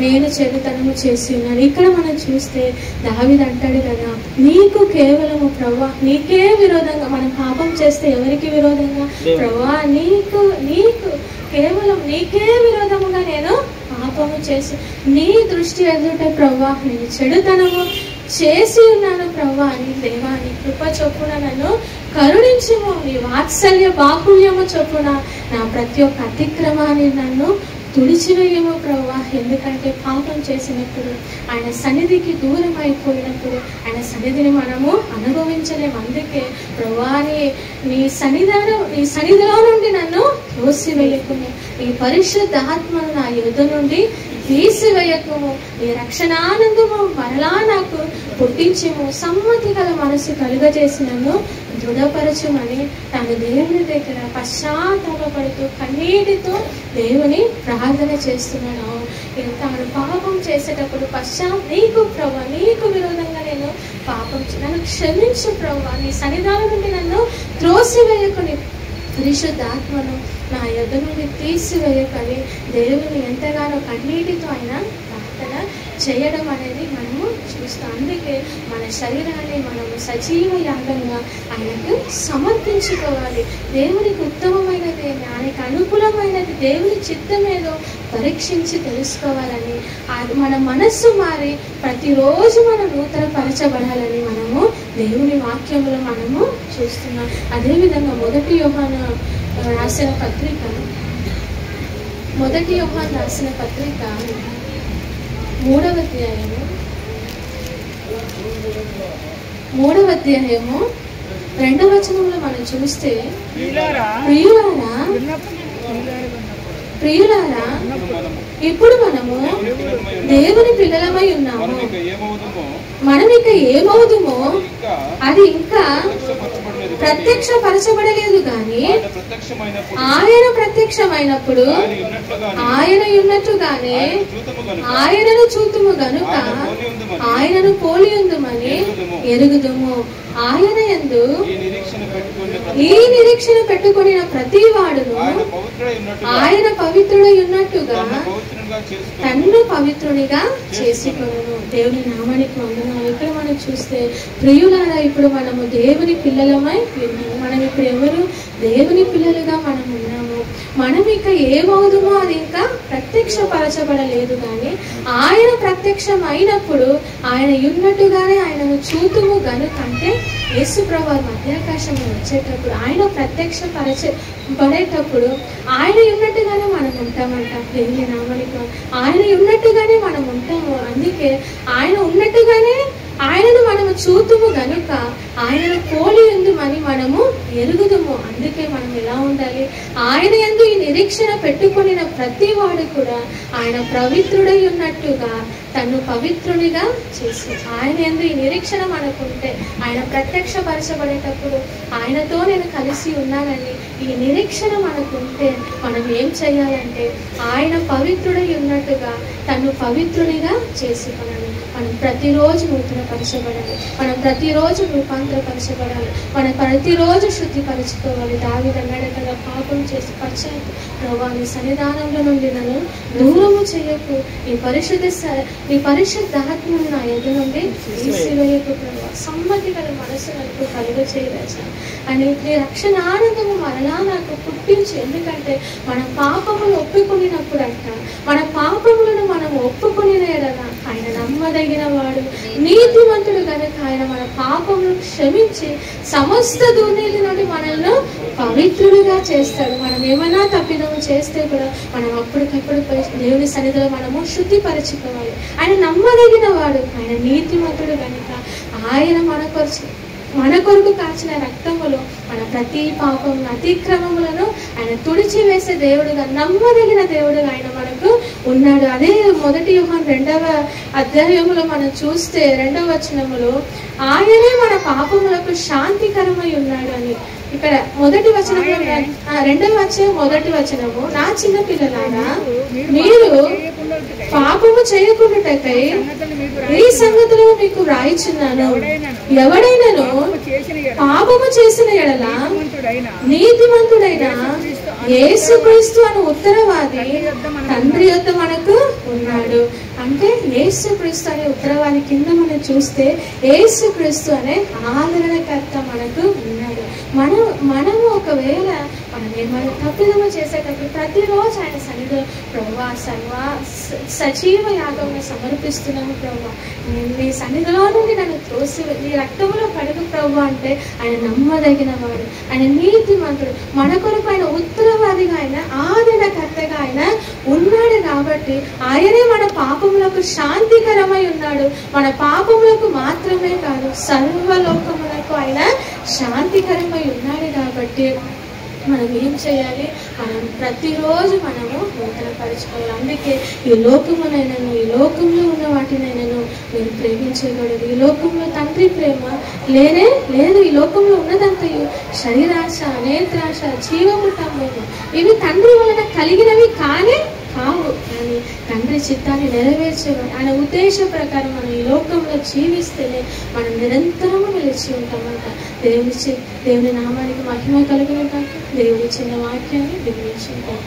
నేను చెడుతనము చేసి ఉన్నాను. ఇక్కడ మనం చూస్తే దావీదు అంటాడు కదా, నీకు కేవలము ప్రభువా, నీకే విరోధంగా. మనం పాపం చేస్తే ఎవరికి విరోధంగా? ప్రభువా నీకు కేవలం నీకే విరోధముగా నేను పాపము చేసి, నీ దృష్టి ఎదుట ప్రభువా నేను చెడుతనము చేసి ఉన్నాను ప్రభువా అని. దేవా నీ కృప చొప్పున నన్ను కరుణించుము, నీ వాత్సల్య బాహుళ్యము చొప్పున నా ప్రతి ఒక్క అతిక్రమాన్ని నన్ను తుడిచివేయము ప్రభువా. ఎందుకంటే పాపం చేసినప్పుడు, ఆయన సన్నిధికి దూరం అయిపోయినప్పుడు ఆయన సన్నిధిని మనము అనుభవించలేము. అందుకే ప్రభువా నీ సన్నిధిలో నుండి నన్ను త్రోసివేయకుము, నీ పరిశుద్ధ ఆత్మను నా యుద్ధ నుండి తీసివేయకము, నీ రక్షణానందము మరలా నాకు పుట్టించము, సమ్మతి గల మనసు కలుగజేసి నన్ను దృఢపరచుమని తను దేవుని దగ్గర పశ్చాత్తాపడుతూ కన్నీటితో దేవుని ప్రార్థన చేస్తున్నాను. తాను పాపం చేసేటప్పుడు నీకు ప్రభు, నీకు విరోధంగా నేను పాపం నన్ను క్షమించు ప్రభు, నీ సన్నిధానం నుండి నన్ను త్రోసివేయకుని పరిశుద్ధాత్మను నా యొద్ద నుండి తీసివేయకని దేవుని ఎంతగానో కన్నీటితో ఆయన ప్రార్థన చేయడం అనేది మనము చూస్తాం. అందుకే మన శరీరాన్ని మనము సజీవ యాగంగా ఆయనకు సమర్పించుకోవాలి. దేవునికి ఉత్తమమైనది, ఆయనకు అనుకూలమైనది, దేవుని చిత్తమేదో పరీక్షించి తెలుసుకోవాలని, మన మనస్సు మారి ప్రతిరోజు మనం నూతనపరచబడాలని మనము దేవుని వాక్యంలో మనము చూస్తున్నాం. అదేవిధంగా మొదటి యోహాను రాసిన పత్రిక 3వ అధ్యాయము 2వ వచనంలో మనం చూస్తే, ప్రియులారా ఇప్పుడు మనము దేవుని పిల్లలమై ఉన్నాము, మనం ఇక ఏమవుదుమో అది ఇంకా ప్రత్యక్షపరచబడలేదు కానీ ఆయన ప్రత్యక్షమైనప్పుడు ఆయన ఉన్నట్టుగానే ఆయనను చూతుము గనుక ఆయనను పోలి ఉందుమని ఎరుగుదుము. ఆయన యందు ఈ నిరీక్షణ పెట్టుకుని ప్రతి వాడును ఆయన పవిత్రుడై ఉన్నట్టుగా తన్ను పవిత్రునిగా చేసుకొనును. దేవుని నామానికి వందనాలు. ఇక్కడ మనం చూస్తే ప్రియులారా, ఇప్పుడు మనము దేవుని పిల్లలమై ఉన్నాము. మనం ఇప్పుడు ఎవరు? దేవుని పిల్లలుగా మనం ఉన్నాము. మనం ఇంకా ఏమవుదుమో అది ఇంకా ప్రత్యక్షపరచబడలేదు. కానీ ఆయన ప్రత్యక్షం అయినప్పుడు ఆయన ఉన్నట్టుగానే ఆయనను చూతుము గనుక, అంటే యేసుప్రభు మధ్యాకాశంలో వచ్చేటప్పుడు ఆయన ప్రత్యక్షపరచబడేటప్పుడు ఆయన ఉన్నట్టుగానే మనం ఉంటామంట. దేవుని నామానికి ఆయన ఉన్నట్టుగానే మనం ఉంటాము. అందుకే ఆయన ఉన్నట్టుగానే ఆయనను మనము చూతుము గనుక ఆయనను పోలి ఉందుమని మనము ఎరుగుదుము. అందుకే మనం ఎలా ఉండాలి? ఆయన యందు ఈ నిరీక్షణ పెట్టుకొనిన ప్రతి వాడు కూడా ఆయన పవిత్రుడై ఉన్నట్టుగా తను పవిత్రునిగా చేసి, ఆయన యందు ఈ నిరీక్షణ మనకుంటే, ఆయన ప్రత్యక్షపరచబడేటప్పుడు ఆయనతో నేను కలిసి ఉన్నానని ఈ నిరీక్షణ మనకుంటే మనం ఏం చేయాలంటే ఆయన పవిత్రుడై ఉన్నట్టుగా తను పవిత్రునిగా చేసుకున్నాను. మనం ప్రతిరోజు నూతనపరచబడాలి, మనం ప్రతిరోజు రూపాంతరపరచబడాలి, మనం ప్రతిరోజు శుద్ధిపరచుకోవాలి. దావీదు అన్నాడు కదా, పాపం చేసి పశ్చాత్తు ప్రభువా నీ సన్నిధానంలో నుండి నన్ను దూరము చేయకు, నీ పరిశుద్ధాత్మను నా ఎదురు నుండి తీసివేయకు ప్రభువా, సమ్మతి గల మనసు నాకు కలుగ చేయవచ్చు అని నీ రక్షణ ఆనందము మరలా నాకు పుట్టించు. ఎందుకంటే మన పాపములు ఒప్పుకొనినప్పుడు అంట, మన పాపములను మనం ఒప్పుకొనిన ఎడల ఆయన నమ్మదగిన వాడు నీతిమంతుడు కనుక ఆయన మన పాపములను క్షమించి సమస్త దుర్నీతి నుండి మనల్ని పవిత్రుడిగా చేస్తాడు. మనం ఏమైనా తప్పిదము చేస్తే కూడా మనం అప్పటికప్పుడు దేవుని సన్నిధిలో మనము శుద్ధిపరచుకోవాలి. ఆయన నమ్మదగిన వాడు, ఆయన నీతిమంతుడు కనుక ఆయన మన కొరకు కాచిన రక్తములో మన ప్రతి పాపం అతిక్రమములను ఆయన తుడిచివేసే దేవుడుగా, నమ్మదగిన దేవుడుగా ఆయన మనకు ఉన్నాడు. అదే 1 యోహాను 2వ అధ్యాయములో మనం చూస్తే 2వ వచనములో ఆయనే మన పాపములకు శాంతికరమై ఉన్నాడు అని. ఇక్కడ 1వ వచనంలో 2వ అధ్యాయం 1వ వచనము, నా చిన్న పిల్లలారా మీరు పాపము చేయకుండాటకై ఈ సంగతులు మీకు వ్రాయిచున్నాను. ఎవడైనాను పాపము చేసిన ఎడల నీతిమంతుడైన యేసుక్రీస్తు అను ఉత్తరవాది తండ్రి యొద్ద మనకు ఉన్నాడు. అంటే యేసుక్రీస్తు అనే ఉత్తరవాది కింద మనం చూస్తే యేసుక్రీస్తు అనే ఆదరణకర్త మనకు ఉన్నాడు. మనము ఒకవేళ మనం ఏమైనా తప్పిదము చేసేటప్పుడు ప్రతిరోజు ఆయన సన్నిధిలో ప్రభువా సజీవ యాగంగా సమర్పిస్తున్నాము ప్రభువా, నీ సన్నిధిలో నుండి నన్ను త్రోసి నీ రక్తంలో కడుగు ప్రభు అంటే ఆయన నమ్మదగిన వాడు, ఆయన నీతిమంతుడు, మన కొరకు ఆయన ఉత్తరవాదిగా, ఆయన ఆదరణకర్తగా ఆయన ఉన్నాడు. కాబట్టి ఆయనే మన పాపములకు శాంతికరమై ఉన్నాడు. మన పాపములకు మాత్రమే కాదు సర్వలోకములకు ఆయన శాంతికరమై ఉన్నాడు. కాబట్టి మనం ఏం చేయాలి? మనం ప్రతిరోజు మనము నూతనపరచుకోవాలి. అందుకే ఈ లోకమునైనాను, ఈ లోకంలో ఉన్న వాటినైనాను మీరు ప్రేమించకూడదు. ఈ లోకంలో తండ్రి ప్రేమ లేదు. ఈ లోకంలో ఉన్నదంతయు శరీరాశ, నేత్రాశ, జీవముటము, ఇవి తండ్రి వలన కలిగినవి కావు. కానీ తండ్రి చిత్తాన్ని నెరవేర్చేవాడు. ఆయన ఉద్దేశం ప్రకారం మనం ఈ లోకంలో జీవిస్తేనే మనం నిరంతరము నిలిచి ఉంటామంట. దేవుని నామానికి మహిమ కలుగును కాక. దేవుని చిన్న వాక్యాన్ని దివ్యించుకుంటాం.